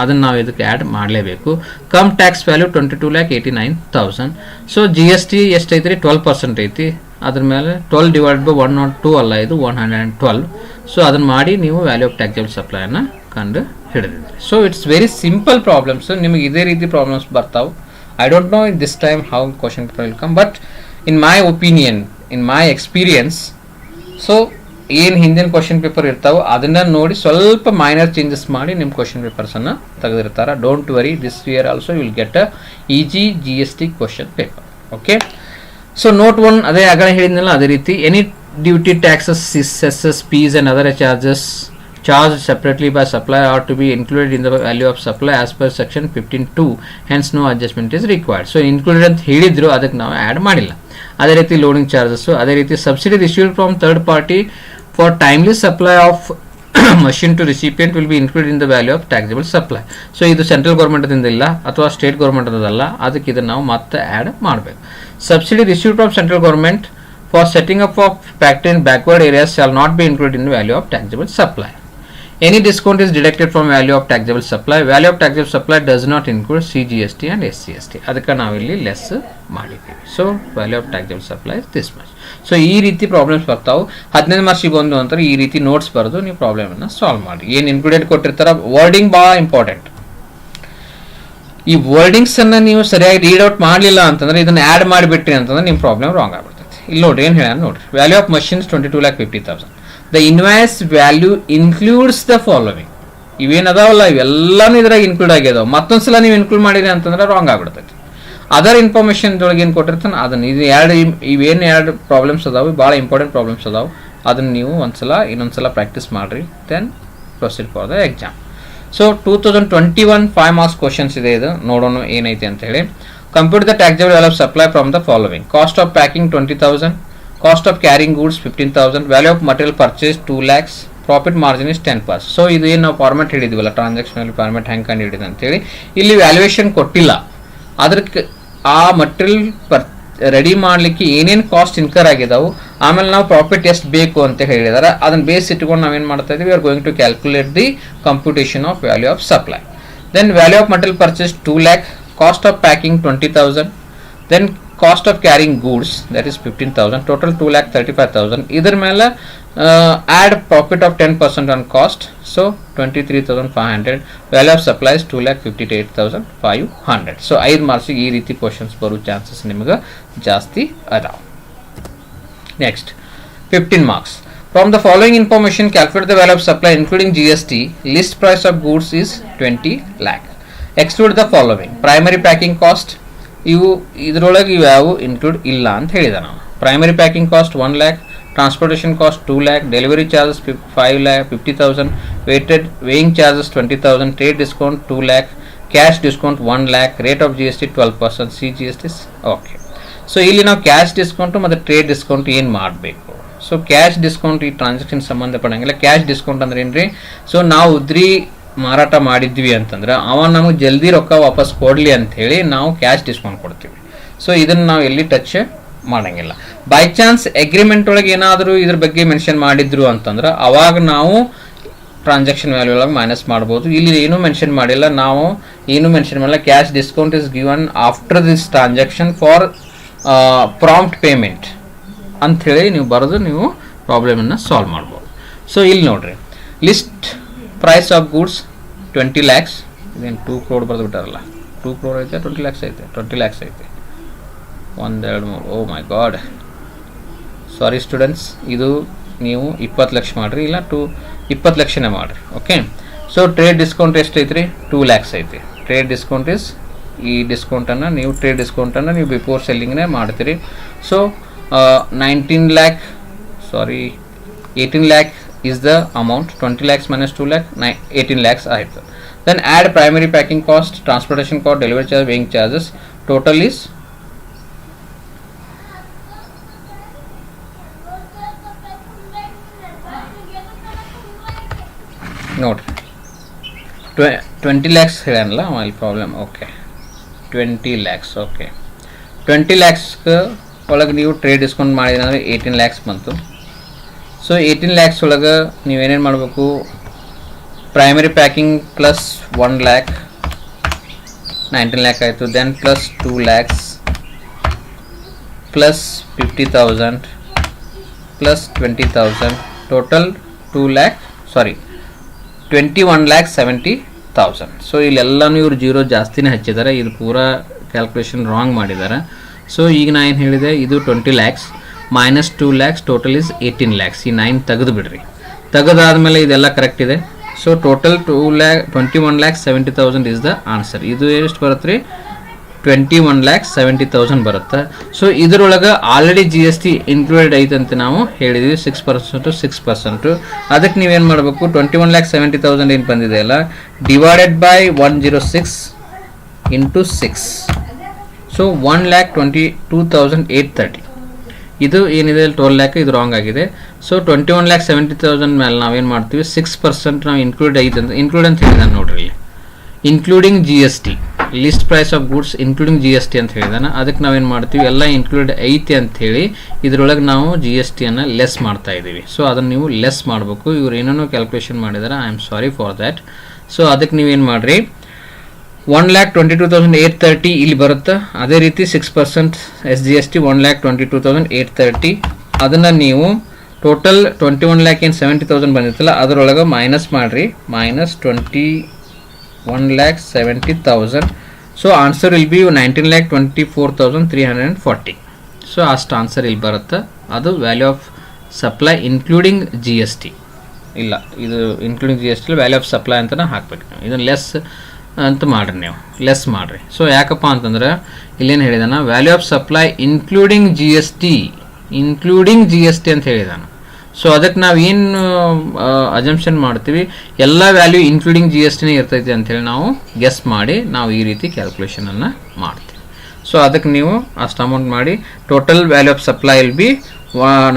ಅದನ್ನು ನಾವು ಇದಕ್ಕೆ ಆ್ಯಡ್ ಮಾಡಲೇಬೇಕು. Cum tax value 22,89,000. So GST ಎಷ್ಟೈತಿ ರೀ, 12% ಐತಿ. ಅದ್ರ ಮೇಲೆ 12 divided by 102 ಅಲ್ಲ, ಇದು 112. ಸೊ ಅದನ್ನು ಮಾಡಿ ನೀವು ವ್ಯಾಲ್ಯೂ ಆಫ್ ಟ್ಯಾಕ್ಸಬಲ್ ಸಪ್ಲೈಯನ್ನು ಕಂಡು ಹಿಡಿದಿದ್ರಿ. So it's very simple problems. ನಿಮಗೆ ಇದೇ ರೀತಿ ಪ್ರಾಬ್ಲಮ್ಸ್ ಬರ್ತಾವೆ. I don't know in this time how question paper will come, but in my opinion, in my experience, so ಏನು ಹಿಂದಿನ ಕ್ವಶನ್ ಪೇಪರ್ ಇರ್ತಾವೆ ಅದನ್ನು ನೋಡಿ ಸ್ವಲ್ಪ ಮೈನರ್ ಚೇಂಜಸ್ ಮಾಡಿ ನಿಮ್ಮ ಕ್ವಶನ್ ಪೇಪರ್ಸನ್ನು ತೆಗೆದಿರ್ತಾರೆ. Don't worry, this year also will get a easy GST question paper. Okay, so note 1 ಅದೇ ಆಗಲೇ ಹೇಳಿದ್ನಲ್ಲ ಅದೇ ರೀತಿ any duty taxes cesses fees and other charges charged separately by supplier are to be included in the value of supply as per section 15(2), hence no adjustment is required. So included ಅಂತ ಹೇಳಿದ್ರು, ಅದಕ್ಕೆ ನಾವು add ಮಾಡಿಲ್ಲ. ಅದೇ ರೀತಿ loading charges, ಅದೇ ರೀತಿ subsidy received from third party for timely supply of machine to recipient will be included in the value of taxable supply. So ಇದು ಸೆಂಟ್ರಲ್ ಗೌರ್ಮೆಂಟ್ದಿಂದ ಇಲ್ಲ ಅಥವಾ ಸ್ಟೇಟ್ ಗೌರ್ಮೆಂಟ್ದಲ್ಲ, ಅದಕ್ಕೆ ಇದನ್ನು ನಾವು ಮತ್ತೆ ಆ್ಯಡ್ ಮಾಡಬೇಕು. Subsidy received from central government for setting up of factory in backward areas shall not be included in the value of taxable supply. Any discount is deducted from value of taxable supply. Value of taxable supply does not include CGST and SCST. ಅದಕ್ಕೆ ನಾವಿಲ್ಲಿ less ಮಾಡಿದ್ದೀವಿ. So value of taxable supply is this much. So ಈ ರೀತಿ problems ಬರ್ತಾವೆ. 15 ಮಾರ್ಕ್ಸಿಗೆ ಬಂದು ಅಂತಾರೆ ಈ ರೀತಿ ನೋಟ್ಸ್ ಬರೆದು ನೀವು ಪ್ರಾಬ್ಲಮನ್ನು ಸಾಲ್ವ್ ಮಾಡಿ. ಏನು ಇನ್ಕ್ಲೂಡೆಡ್ ಕೊಟ್ಟಿರ್ತಾರೆ, ವರ್ಡಿಂಗ್ ಭಾಳ ಇಂಪಾರ್ಟೆಂಟ್. ಈ ವರ್ಡಿಂಗ್ಸನ್ನು ನೀವು ಸರಿಯಾಗಿ ರೀಡ್ ಔಟ್ ಮಾಡಲಿಲ್ಲ ಅಂತಂದ್ರೆ, ಇದನ್ನು ಆ್ಯಡ್ ಮಾಡಿಬಿಟ್ರಿ ಅಂತಂದ್ರೆ ನಿಮ್ಮ ಪ್ರಾಬ್ಲಮ್ ರಾಂಗ್ ಆಗ್ಬಿಡ್ತೈತೆ. ಇಲ್ಲಿ ನೋಡ್ರಿ ಏನು ಹೇಳ ನೋಡ್ರಿ, value of machines 22,50,000. The invoice value includes the following. ಇವೇನದಾವಲ್ಲ ಇವೆಲ್ಲಾನು ಇದ್ರಾಗ ಇನ್ಕ್ಲೂಡ್ ಆಗ್ಯದಾವ. ಮತ್ತೊಂದ್ಸಲ ನೀವು ಇನ್ಕ್ಲೂಡ್ ಮಾಡಿರಿ ಅಂತಂದ್ರೆ ರಾಂಗ್ ಆಗ್ಬಿಡ್ತೈತಿ. ಅದರ್ ಇನ್ಫಾರ್ಮೇಷನ್ ಒಳಗೆ ಏನು ಕೊಟ್ಟಿರ್ತಾನೆ ಅದನ್ನು, ಇದು ಇವೇನು ಎರಡು ಪ್ರಾಬ್ಲಮ್ಸ್ ಅದಾವೆ, ಭಾಳ ಇಂಪಾರ್ಟೆಂಟ್ ಪ್ರಾಬ್ಲಮ್ಸ್ ಅದಾವೆ. ಅದನ್ನು ನೀವು ಇನ್ನೊಂದ್ಸಲ ಪ್ರಾಕ್ಟೀಸ್ ಮಾಡಿರಿ, then proceed for the exam. So 2021 5 marks questions ಇದೆ. ಇದು ನೋಡೋಣ ಏನೈತೆ ಅಂತ ಹೇಳಿ. Compute the taxable value of supply from the following: cost of packing 20,000, cost of carrying goods 15,000, value of material purchase 2 lakhs, profit margin is 10%. So ಇದು ಏನು ನಾವು format ಹೇಳಿದ್ವಲ್ಲ, transactional format ಹೆಂಗೆ ಕಂಡು ಹಿಡಿದು ಅಂತೇಳಿ, ಇಲ್ಲಿ ವ್ಯಾಲ್ಯೂಯೇಷನ್ ಕೊಟ್ಟಿಲ್ಲ. ಅದಕ್ಕೆ ಆ ಮಟೀರಿಯಲ್ ರೆಡಿ ಮಾಡಲಿಕ್ಕೆ ಏನೇನು ಕಾಸ್ಟ್ ಇನ್ಕರ್ ಆಗಿದಾವು, ಆಮೇಲೆ ನಾವು ಪ್ರಾಫಿಟ್ ಎಷ್ಟು ಬೇಕು ಅಂತ ಹೇಳಿದಾರೆ, ಅದನ್ನು ಬೇಸ್ ಇಟ್ಕೊಂಡು ನಾವೇನು ಮಾಡ್ತಾ ಇದ್ದೀವಿ, we are going to calculate the computation of value of supply. Then value of material purchase 2 lakh, cost of packing 20,000, then cost of carrying goods that is 15,000, total 2,35,000. ಇದರ ಮೇಲೆ add profit of 10% on cost, so 23,500. value of supply is 2,58,500. so 5 ಮಾರ್ಕ್ಸಿಗೆ ಈ ರೀತಿ questions ಬರೋ chances ನಿಮಗೆ ಜಾಸ್ತಿ ಅದಾವ. Next 15 marks. From the following information, calculate the value of supply including GST. List price of goods is 20 lakh. Exclude the following: primary packing cost. ಇದರೊಳಗೆ ಇವು include ಇಲ್ಲ ಅಂತ ಹೇಳಿದ ನಾವು. Primary packing cost 1 lakh, transportation cost 2 lakh, delivery charges 50,000, weighing charges 20,000, trade discount 2 lakh, cash discount 1 lakh, rate of GST 12%, CGST okay. So ಇಲ್ಲಿ ನಾವು cash discount ಮತ್ತು trade discount ಏನು ಮಾಡಬೇಕು? ಸೊ ಕ್ಯಾಶ್ ಡಿಸ್ಕೌಂಟ್ ಈ ಟ್ರಾನ್ಸಾಕ್ಷನ್ ಸಂಬಂಧಪಟ್ಟಂಗಿಲ್ಲ. ಕ್ಯಾಶ್ ಡಿಸ್ಕೌಂಟ್ ಅಂದ್ರೆ ಏನ್ರಿ? So ನಾವು ಉದ್ರಿ ಮಾರಾಟ ಮಾಡಿದ್ವಿ ಅಂತಂದ್ರೆ ಅವ ನಮಗೆ ಜಲ್ದಿ ರೊಕ್ಕ ವಾಪಸ್ ಕೊಡಲಿ ಅಂಥೇಳಿ ನಾವು ಕ್ಯಾಶ್ ಡಿಸ್ಕೌಂಟ್ ಕೊಡ್ತೀವಿ. ಸೊ ಇದನ್ನು ನಾವು ಎಲ್ಲಿ ಟಚ್ ಮಾಡಂಗಿಲ್ಲ. ಬೈ ಚಾನ್ಸ್ ಅಗ್ರಿಮೆಂಟ್ ಒಳಗೆ ಏನಾದರೂ ಇದ್ರ ಬಗ್ಗೆ ಮೆನ್ಷನ್ ಮಾಡಿದ್ರು ಅಂತಂದ್ರೆ ಅವಾಗ ನಾವು ಟ್ರಾನ್ಸಾಕ್ಷನ್ ವ್ಯಾಲ್ಯೂ ಒಳಗೆ ಮೈನಸ್ ಮಾಡ್ಬೋದು. ಇಲ್ಲಿ ಏನೂ ಮೆನ್ಷನ್ ಮಾಡಿಲ್ಲ, ನಾವು ಏನೂ ಮೆನ್ಷನ್ ಮಾಡಿಲ್ಲ. Cash discount is given after this transaction for prompt payment ಅಂಥೇಳಿ ನೀವು ಬರೆದು ನೀವು ಪ್ರಾಬ್ಲಮನ್ನು ಸಾಲ್ವ್ ಮಾಡ್ಬೋದು. ಸೊ ಇಲ್ಲಿ ನೋಡ್ರಿ, list price of goods 20 lakhs. ಇದೇನು 2 crore ಬರೆದು ಬಿಟ್ಟಾರಲ್ಲ, 2 crore ಐತೆ, 20 lakhs ಐತೆ, 20 lakhs ಐತೆ, 1 2 3. ಓ ಮೈ ಗಾಡ್, ಸಾರಿ ಸ್ಟೂಡೆಂಟ್ಸ್, ಇದು ನೀವು 20 ಲಕ್ಷ ಮಾಡಿರಿ, ಇಲ್ಲ 20 ಲಕ್ಷನೇ ಮಾಡಿರಿ. ಓಕೆ. ಸೊ ಟ್ರೇಡ್ ಡಿಸ್ಕೌಂಟ್ ಎಷ್ಟು ಐತ್ರಿ? 2 lakhs ಐತಿ. ಟ್ರೇಡ್ ಡಿಸ್ಕೌಂಟ್ ಇಸ್, ಈ ಡಿಸ್ಕೌಂಟನ್ನು ನೀವು ಟ್ರೇಡ್ ಡಿಸ್ಕೌಂಟನ್ನು ನೀವು ಬಿಫೋರ್ ಸೆಲ್ಲಿಂಗ್ನೇ ಮಾಡ್ತೀರಿ. So 18 lakh is the amount. 20 lakhs minus 2 lakh 18 lakhs ಆಯಿತು. then add primary packing cost, transportation cost, delivery charge, weighing charges. total is ನೋಡ್ರಿ 20 lakhs ಹೇಳಲ್ಲ ಅಲ್ಲಿ problem. Okay, 20 lakhs. Okay, 20 lakhs ಒಳಗೆ ನೀವು ಟ್ರೇಡ್ ಡಿಸ್ಕೌಂಟ್ ಮಾಡಿದ್ರೆ ಅಂದರೆ 18 lakhs ಬಂತು. So 18 lakhs ಒಳಗೆ ನೀವೇನೇನು ಮಾಡಬೇಕು? Primary packing plus 1 lakh 19 lakh ಆಯಿತು. Then plus 2 lakhs plus 50,000 plus 20,000, total 21,70,000. So ಇಲ್ಲೆಲ್ಲನೂ ಇವರು ಜೀರೋ ಜಾಸ್ತಿನೇ ಹಚ್ಚಿದ್ದಾರೆ, ಇದು ಪೂರಾ ಕ್ಯಾಲ್ಕುಲೇಷನ್ ರಾಂಗ್ ಮಾಡಿದ್ದಾರೆ. ಸೊ ಈಗ ನಾನು ಏನು ಹೇಳಿದೆ, ಇದು 20 lakhs minus 2 lakhs, total is 18 lakhs. ಈ 9 ತೆಗೆದು ಬಿಡ್ರಿ. ತೆಗೆದಾದ್ಮೇಲೆ ಇದೆಲ್ಲ ಕರೆಕ್ಟ್ ಇದೆ. So total 21,70,000 is the answer. ಇದು ಎಷ್ಟು ಬರುತ್ತೆ ರೀ? 21,70,000 ಬರುತ್ತೆ. ಸೊ ಇದರೊಳಗೆ ಆಲ್ರೆಡಿ GST ಇನ್ಕ್ಲೂಡೆಡ್ ಐತೆ ಅಂತ ನಾವು ಹೇಳಿದ್ವಿ 6%. ಅದಕ್ಕೆ ನೀವೇನು ಮಾಡಬೇಕು, 21,70,000 ಏನು ಬಂದಿದೆ ಅಲ್ಲ, ಡಿವೈಡೆಡ್ ಬೈ 106 ಇಂಟು 6. ಸೊ 1,22,830. ಇದು ಏನಿದೆ 12 lakh, ಇದು ರಾಂಗ್ ಆಗಿದೆ. ಸೊ 21,70,000 ಮೇಲೆ ನಾವೇನು ಮಾಡ್ತೀವಿ, 6% ನಾವು ಇನ್ಕ್ಲೂಡ್ ಅಂತ ಹೇಳಿದಾನೆ ನೋಡ್ರಿ, including GST, list price of goods including GST ಅಂತ ಹೇಳಿದಾನೆ. ಅದಕ್ಕೆ ನಾವೇನು ಮಾಡ್ತೀವಿ, ಎಲ್ಲ ಇನ್ಕ್ಲೂಡ್ ಐತಿ ಅಂತ ಹೇಳಿ ಇದರೊಳಗೆ ನಾವು GSTಯನ್ನು ಲೆಸ್ ಮಾಡ್ತಾ ಇದ್ದೀವಿ. ಸೊ ಅದನ್ನು ನೀವು ಲೆಸ್ ಮಾಡಬೇಕು. ಇವ್ರು ಏನೇನೋ ಕ್ಯಾಲ್ಕುಲೇಷನ್ ಮಾಡಿದಾರೆ, I am sorry for that. So ಅದಕ್ಕೆ ನೀವೇನು ಮಾಡಿರಿ, 1,22,830 ಇಲ್ಲಿ ಬರುತ್ತೆ. ಅದೇ ರೀತಿ 6% SGST 1,22,830. ಅದನ್ನು ನೀವು ಟೋಟಲ್ 21,70,000 ಬಂದಿತ್ತಲ್ಲ, ಅದರೊಳಗೆ ಮೈನಸ್ ಮಾಡಿರಿ, -21,70,000. So answer will be 19,24,340. So ಅಷ್ಟು ಆನ್ಸರ್ ಇಲ್ಲಿ ಬರುತ್ತೆ. ಅದು value of supply including GST ಇಲ್ಲ, ಇದು including GST value of supply ಅಂತಲೇ ಹಾಕ್ಬೇಕು. ನೀವು ಇದನ್ನು ಲೆಸ್ ಅಂತ ಮಾಡಿರಿ, ನೀವು ಲೆಸ್ ಮಾಡಿರಿ. ಸೊ ಯಾಕಪ್ಪ ಅಂತಂದ್ರೆ ಇಲ್ಲೇನು ಹೇಳಿದಾನ, value of supply including GST ಅಂತ ಹೇಳಿದಾನ. ಸೊ ಅದಕ್ಕೆ ನಾವು ಏನು ಅಜಂಪ್ಷನ್ ಮಾಡ್ತೀವಿ, ಎಲ್ಲ ವ್ಯಾಲ್ಯೂ ಇನ್ಕ್ಲೂಡಿಂಗ್ GSTನೇ ಇರ್ತೈತಿ ಅಂಥೇಳಿ ನಾವು ಗೆಸ್ ಮಾಡಿ ನಾವು ಈ ರೀತಿ ಕ್ಯಾಲ್ಕುಲೇಷನನ್ನು ಮಾಡ್ತೀವಿ. ಸೊ ಅದಕ್ಕೆ ನೀವು ಅಷ್ಟು ಅಮೌಂಟ್ ಮಾಡಿ, total value of supply will B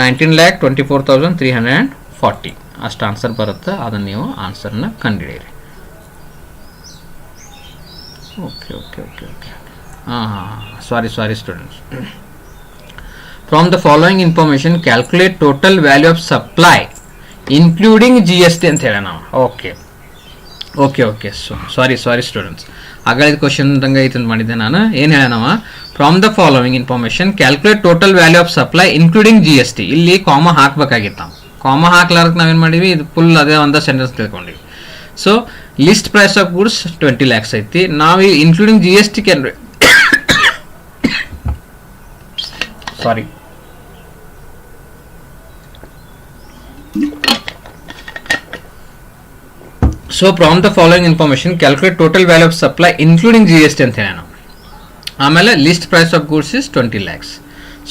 19,24,340. ಅಷ್ಟು ಆನ್ಸರ್ ಬರುತ್ತೆ. ಅದನ್ನು ನೀವು ಆನ್ಸರ್ನ ಕಂಡುಹಿಡಿಯಿರಿ. Okay. Sorry students. From the following information, calculate total value of supply including GST ಅಂತ ಹೇಳ ನಾವು. ಓಕೆ. ಸಾರಿ ಸ್ಟೂಡೆಂಟ್ಸ್, ಆಗಳಿದ ಕ್ವಶನ್ ತಂಗ ಐತೆ ಅಂತ ಮಾಡಿದ್ದೆ ನಾನು. ಏನು ಹೇಳ ನಾವು, from the following information calculate total value of supply including GST. ಇಲ್ಲಿ ಕಾಮ ಹಾಕ್ಬೇಕಾಗಿತ್ತು ನಾವು. ಕಾಮ ಹಾಕ್ಲಾರ್ದಕ್ಕೆ ನಾವೇನು ಮಾಡಿದ್ವಿ, ಇದು ಫುಲ್ ಅದೇ ಒಂದು ಸೆಂಟೆನ್ಸ್ ತಿಳ್ಕೊಂಡಿವಿ. So list price of goods 20 lakhs ಐತಿ. ನಾವು including GST sorry so from the following information calculate total value of supply including GST ಅಂತ ಹೇಳ ನಾವು. ಆಮೇಲೆ list price of goods is 20 lakhs.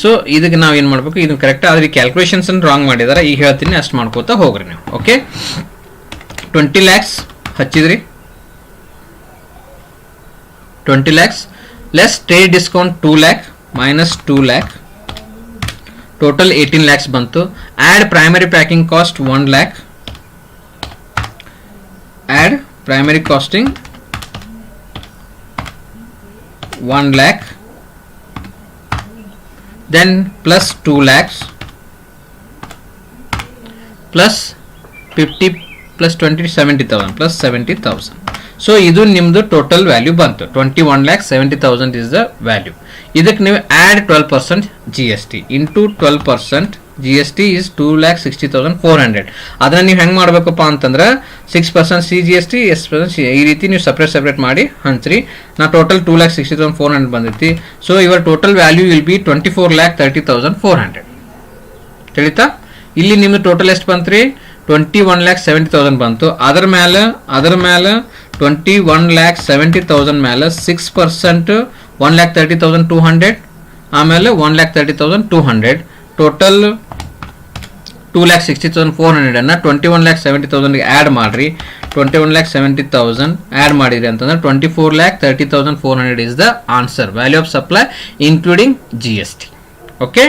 ಸೊ ಇದಕ್ಕೆ ನಾವು ಏನು ಮಾಡಬೇಕು, ಇದು ಕರೆಕ್ಟ್ ಆದರೆ ಕ್ಯಾಲ್ಕುಲೇಷನ್ಸ್ ರಾಂಗ್ ಮಾಡಿದಾರೆ. ಈಗ ಹೇಳ್ತೀನಿ, ಅಷ್ಟು ಮಾಡ್ಕೋತಾ ಹೋಗ್ರಿ ನೀವು. Okay, 20 lakhs ಹಚ್ಚಿದ್ರಿ, 20 lakhs less trade discount 2 lakh minus 2 lakh, total 18 lakhs ಬಂತು. Add primary packing cost 1 lakh, add primary costing 1 lakh, then plus 2 lakhs plus 50 plus 20 70,000 plus 70,000. So ಇದು ನಿಮ್ಮದು ಟೋಟಲ್ ವ್ಯಾಲ್ಯೂ ಬಂತು. 21,70,000 is the value. ಇದಕ್ಕೆ ನೀವು add 12% GST into 12% GST is 2,60,400. ಅದನ್ನ ನೀವು ಹೆಂಗೆ ಮಾಡಬೇಕಪ್ಪ ಅಂತಂದ್ರೆ 6% CGST, S% ಈ ರೀತಿ ನೀವು ಸಪ್ರೇಟ್ ಮಾಡಿ ಹಂಚ್ರಿ. ನಾ ಟೋಟಲ್ 2,60,400 ಬಂದೈತಿ. ಸೊ ಇವರ್ ಟೋಟಲ್ ವ್ಯಾಲ್ಯೂ ವಿಲ್ ಬಿ 24,30,400. ತಿಳಿತಾ? ಇಲ್ಲಿ ನಿಮ್ದು ಟೋಟಲ್ ಎಷ್ಟು ಬಂತ್ರಿ? 21,70,000 ಬಂತು. ಅದರ ಮೇಲೆ 21,70,000 ಮೇಲೆ 6% 1,30,200, ಆಮೇಲೆ 1,30,200, ಟೋಟಲ್ 2,60,400 ಅನ್ನ 21,70,000 ಆ್ಯಡ್ ಮಾಡ್ರಿ. 21,70,000 ಆ್ಯಡ್ ಮಾಡಿರಿ ಅಂತಂದ್ರೆ 24,30,400 is the answer, value of supply including GST. Okay,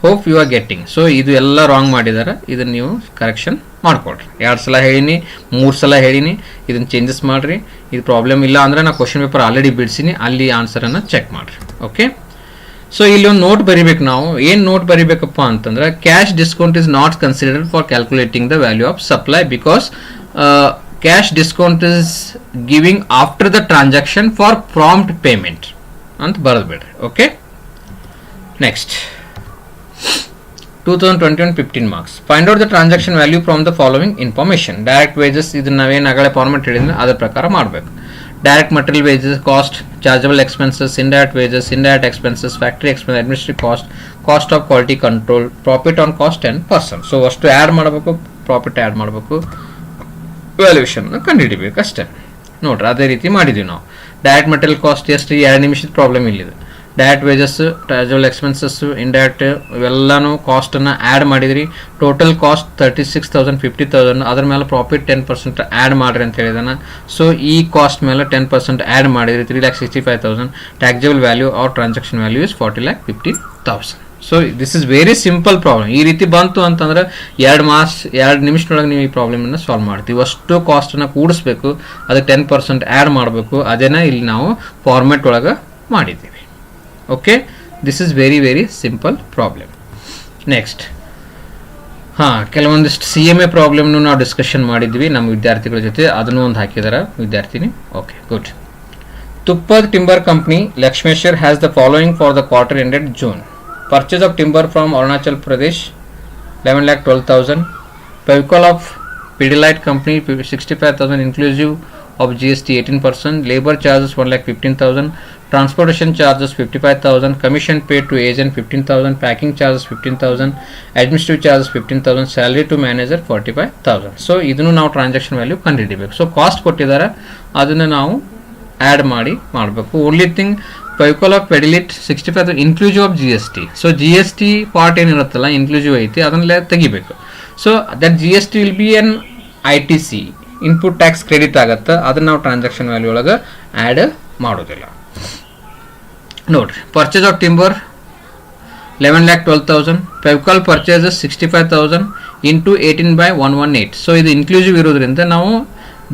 hope you are getting. So ಇದು ಎಲ್ಲ ರಾಂಗ್ ಮಾಡಿದ್ದಾರೆ, ಇದನ್ನು ನೀವು ಕರೆಕ್ಷನ್ ಮಾಡ್ಕೊಡ್ರಿ. 2 ಸಲ ಹೇಳಿನಿ, 3 ಸಲ ಹೇಳಿನಿ, ಇದನ್ನು ಚೇಂಜಸ್ ಮಾಡಿರಿ. ಇದು ಪ್ರಾಬ್ಲಮ್ ಇಲ್ಲ ಅಂದರೆ ನಾನು ಕ್ವಶನ್ ಪೇಪರ್ ಆಲ್ರೆಡಿ ಬಿಡಿಸಿನಿ, ಅಲ್ಲಿ ಆನ್ಸರನ್ನು ಚೆಕ್ ಮಾಡಿರಿ. ಓಕೆ, ಸೊ ಇಲ್ಲಿ ಒಂದು ನೋಟ್ ಬರಿಬೇಕು. ನಾವು ಏನು ನೋಟ್ ಬರಿಬೇಕಪ್ಪ ಅಂತಂದ್ರೆ, cash discount is not considered for calculating the value of supply because cash discount is giving after the transaction for prompt payment ಅಂತ ಬರೆದ್ಬಿಡ್ರಿ. Okay, next 2021-15 marks. Find out the transaction value from the following information. Direct wages, ಇದನ್ನ ನಾವೇನು ಆಗಲೇ format ಹೇಳಿದ್ರೆ ಅದರ ಪ್ರಕಾರ ಮಾಡಬೇಕು. Direct material wages, cost, chargeable expenses, indirect wages, indirect expenses, factory expense, administrative cost, cost of quality control, profit on cost 10%. So ಅಷ್ಟು add ಮಾಡಬೇಕು, profit add ಮಾಡಬೇಕು, ವ್ಯಾಲ್ಯೂಯೇಷನ್ ಕಂಡುಹಿಡಿಬೇಕು ಅಷ್ಟೇ. ನೋಡ್ರಿ ಅದೇ ರೀತಿ ಮಾಡಿದ್ದೀವಿ ನಾವು. ಡೈರೆಕ್ಟ್ ಮೆಟೀರಿಯಲ್ ಕಾಸ್ಟ್ ಎಷ್ಟು 2 ನಿಮಿಷದ ಪ್ರಾಬ್ಲಮ್ ಇಲ್ಲಿದೆ. ಡೈರೆಕ್ಟ್ ವೇಜಸ್, ಟ್ರಾಜಲ್ ಎಕ್ಸ್ಪೆನ್ಸಸ್, ಇಂಡೈರೆಕ್ಟ್ ಇವೆಲ್ಲನೂ ಕಾಸ್ಟನ್ನು ಆ್ಯಡ್ ಮಾಡಿದ್ರಿ. Total cost 36,000 50,000. ಅದ್ರ ಮೇಲೆ ಪ್ರಾಫಿಟ್ 10% ಆ್ಯಡ್ ಮಾಡಿರಿ ಅಂತ ಹೇಳಿದಾನೆ. ಸೊ ಈ ಕಾಸ್ಟ್ ಮೇಲೆ 10% ಆ್ಯಡ್ ಮಾಡಿದ್ರಿ 3,65,000. Taxable value or transaction value is 40,50,000. So this is very simple problem. ಈ ರೀತಿ ಬಂತು ಅಂತಂದ್ರೆ 2 ನಿಮಿಷದೊಳಗೆ ನೀವು ಈ ಪ್ರಾಬ್ಲಮನ್ನು ಸಾಲ್ವ್ ಮಾಡ್ತೀವಿ. ಅಷ್ಟು ಕಾಸ್ಟನ್ನು ಕೂಡಿಸ್ಬೇಕು, ಅದಕ್ಕೆ 10% ಆ್ಯಡ್ ಮಾಡಬೇಕು. ಅದೇನ ಇಲ್ಲಿ ನಾವು ಫಾರ್ಮೆಟ್ ಒಳಗೆ ಮಾಡಿದ್ದೀವಿ. Okay, this is very very simple problem. Next ಕೆಲವೊಂದಿಷ್ಟು CMA ಪ್ರಾಬ್ಲಮ್ನು ನಾವು ಡಿಸ್ಕಷನ್ ಮಾಡಿದ್ವಿ ನಮ್ಮ ವಿದ್ಯಾರ್ಥಿಗಳ ಜೊತೆ, ಅದನ್ನು ಒಂದು ಹಾಕಿದಾರೆ ವಿದ್ಯಾರ್ಥಿನಿ. Okay, good. ತುಪ್ಪದ್ timber company Lakshmeshwar has the following for the quarter ended June. Purchase of timber from Arunachal Pradesh 11,12,000. Pevcol of Pidilite Company 65,000 inclusive of GST 18%. Labor charges 1,15,000. Transportation charges 55,000. Commission paid to agent 15,000. Packing charges 15,000. Administrative charges 15,000. Salary to manager 45,000. So ಇದನ್ನು ನಾವು transaction value ಕಂಡುಹಿಡಿಬೇಕು. So cost ಕೊಟ್ಟಿದ್ದಾರೆ, ಅದನ್ನು ನಾವು add ಮಾಡಬೇಕು. Only thing Pevcol of Pidilite 65,000 inclusive of GST. So GST part ಏನಿರುತ್ತಲ್ಲ inclusive ಐತಿ, ಅದನ್ನೆಲ್ಲ ತೆಗಿಬೇಕು. So that GST will be an ITC, input tax credit ಆಗುತ್ತೆ. ಅದನ್ನು ನಾವು ಟ್ರಾನ್ಸಾಕ್ಷನ್ ವ್ಯಾಲ್ಯೂ ಒಳಗೆ ಆ್ಯಡ್ ಮಾಡೋದಿಲ್ಲ. ನೋಡ್ರಿ, purchase of timber 11,12,000. Pevcol purchases 65,000 into 18/118. So ಇದು ಇನ್ಕ್ಲೂಸಿವ್ ಇರೋದ್ರಿಂದ ನಾವು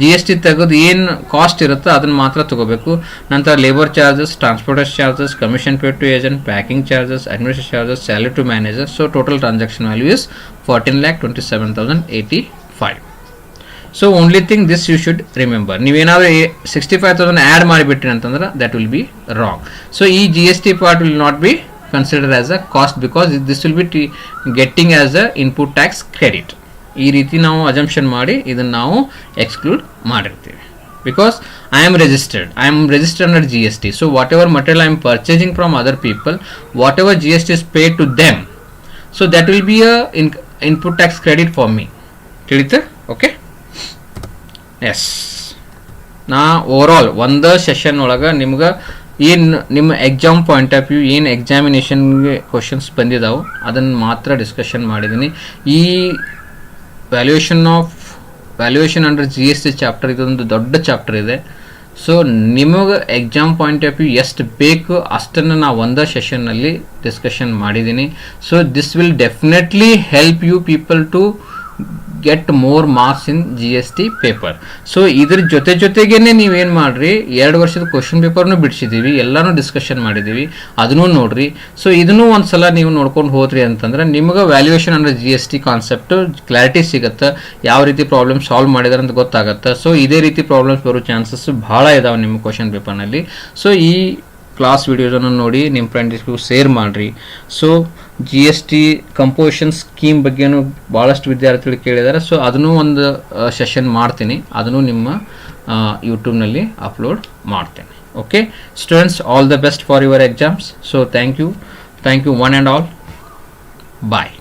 GST ತೆಗೆದು ಏನು ಕಾಸ್ಟ್ ಇರುತ್ತೆ ಅದನ್ನು ಮಾತ್ರ ತಗೋಬೇಕು. ನಂತರ labour charges, transportation charges, commission paid to agent, packing charges, administration charges, salary to manager. So total transaction value is 14,27,085. So only thing this you should remember. ನೀವೇನಾದರೂ 65,000 ಆ್ಯಡ್ ಮಾಡಿಬಿಟ್ರಿ ಅಂತಂದ್ರೆ that will be wrong. So ಈ GST part will not be consider as a cost because this will be getting as a input tax credit. ಈ ರೀತಿ ನಾವು assumption ಮಾಡಿ ಇದನ್ನು ನಾವು ಎಕ್ಸ್ಕ್ಲೂಡ್ ಮಾಡಿರ್ತೀವಿ. Because I am registered under GST. So whatever material I am purchasing from other people, whatever GST is paid to them, so that will be a input tax credit for me. ತಿಳಿತು? Okay, yes. ನಾ overall ಒಂದು session ಒಳಗೆ ನಿಮ್ಗೆ ಏನು ನಿಮ್ಮ exam point of view ಏನು ಎಕ್ಸಾಮಿನೇಷನ್ಗೆ questions ಬಂದಿದ್ದಾವೆ ಅದನ್ನು ಮಾತ್ರ ಡಿಸ್ಕಷನ್ ಮಾಡಿದ್ದೀನಿ. ಈ ವ್ಯಾಲ್ಯೂಯೇಷನ್ ಅಂಡರ್ GST ಚಾಪ್ಟರ್ ಇದೊಂದು ದೊಡ್ಡ ಚಾಪ್ಟರ್ ಇದೆ. ಸೊ ನಿಮಗೆ ಎಕ್ಸಾಮ್ ಪಾಯಿಂಟ್ ಆಫ್ ವ್ಯೂ ಎಷ್ಟು ಬೇಕು ಅಷ್ಟನ್ನು ನಾವು ಒಂದೇ ಸೆಷನ್ನಲ್ಲಿ ಡಿಸ್ಕಷನ್ ಮಾಡಿದ್ದೀನಿ. So this will definitely help you people to get more marks in GST paper. So ಇದ್ರ ಜೊತೆಗೇನೆ ನೀವೇನು ಮಾಡಿರಿ, 2 ವರ್ಷದ ಕ್ವಶನ್ ಪೇಪರ್ನು ಬಿಡಿಸಿದ್ದೀವಿ, ಎಲ್ಲನೂ ಡಿಸ್ಕಷನ್ ಮಾಡಿದ್ದೀವಿ, ಅದನ್ನು ನೋಡ್ರಿ. ಸೊ ಇದನ್ನು ಒಂದ್ಸಲ ನೀವು ನೋಡ್ಕೊಂಡು ಹೋದ್ರಿ ಅಂತಂದ್ರೆ ನಿಮ್ಗೆ valuation under GST concept clarity ಸಿಗುತ್ತೆ, ಯಾವ ರೀತಿ ಪ್ರಾಬ್ಲಮ್ ಸಾಲ್ವ್ ಮಾಡಿದಾರೆ ಅಂತ ಗೊತ್ತಾಗುತ್ತೆ. ಸೊ ಇದೇ ರೀತಿ ಪ್ರಾಬ್ಲಮ್ಸ್ ಬರೋ ಚಾನ್ಸಸ್ ಭಾಳ ಇದಾವೆ ನಿಮ್ಮ ಕ್ವಶನ್ ಪೇಪರ್ನಲ್ಲಿ. ಸೊ ಈ ಕ್ಲಾಸ್ ವಿಡಿಯೋಸನ್ನು ನೋಡಿ ನಿಮ್ಮ ಫ್ರೆಂಡ್ಸ್ಗೂ ಶೇರ್ ಮಾಡಿರಿ. ಸೊ GST ಕಂಪೋಸಿಷನ್ ಸ್ಕೀಮ್ ಬಗ್ಗೆನೂ ಭಾಳಷ್ಟು ವಿದ್ಯಾರ್ಥಿಗಳು ಕೇಳಿದ್ದಾರೆ. ಸೊ ಅದನ್ನು ಒಂದು ಸೆಷನ್ ಮಾಡ್ತೀನಿ, ಅದನ್ನು ನಿಮ್ಮ ಯೂಟ್ಯೂಬ್ನಲ್ಲಿ ಅಪ್ಲೋಡ್ ಮಾಡ್ತೇನೆ. Okay students, all the best for your exams. So thank you one and all. Bye.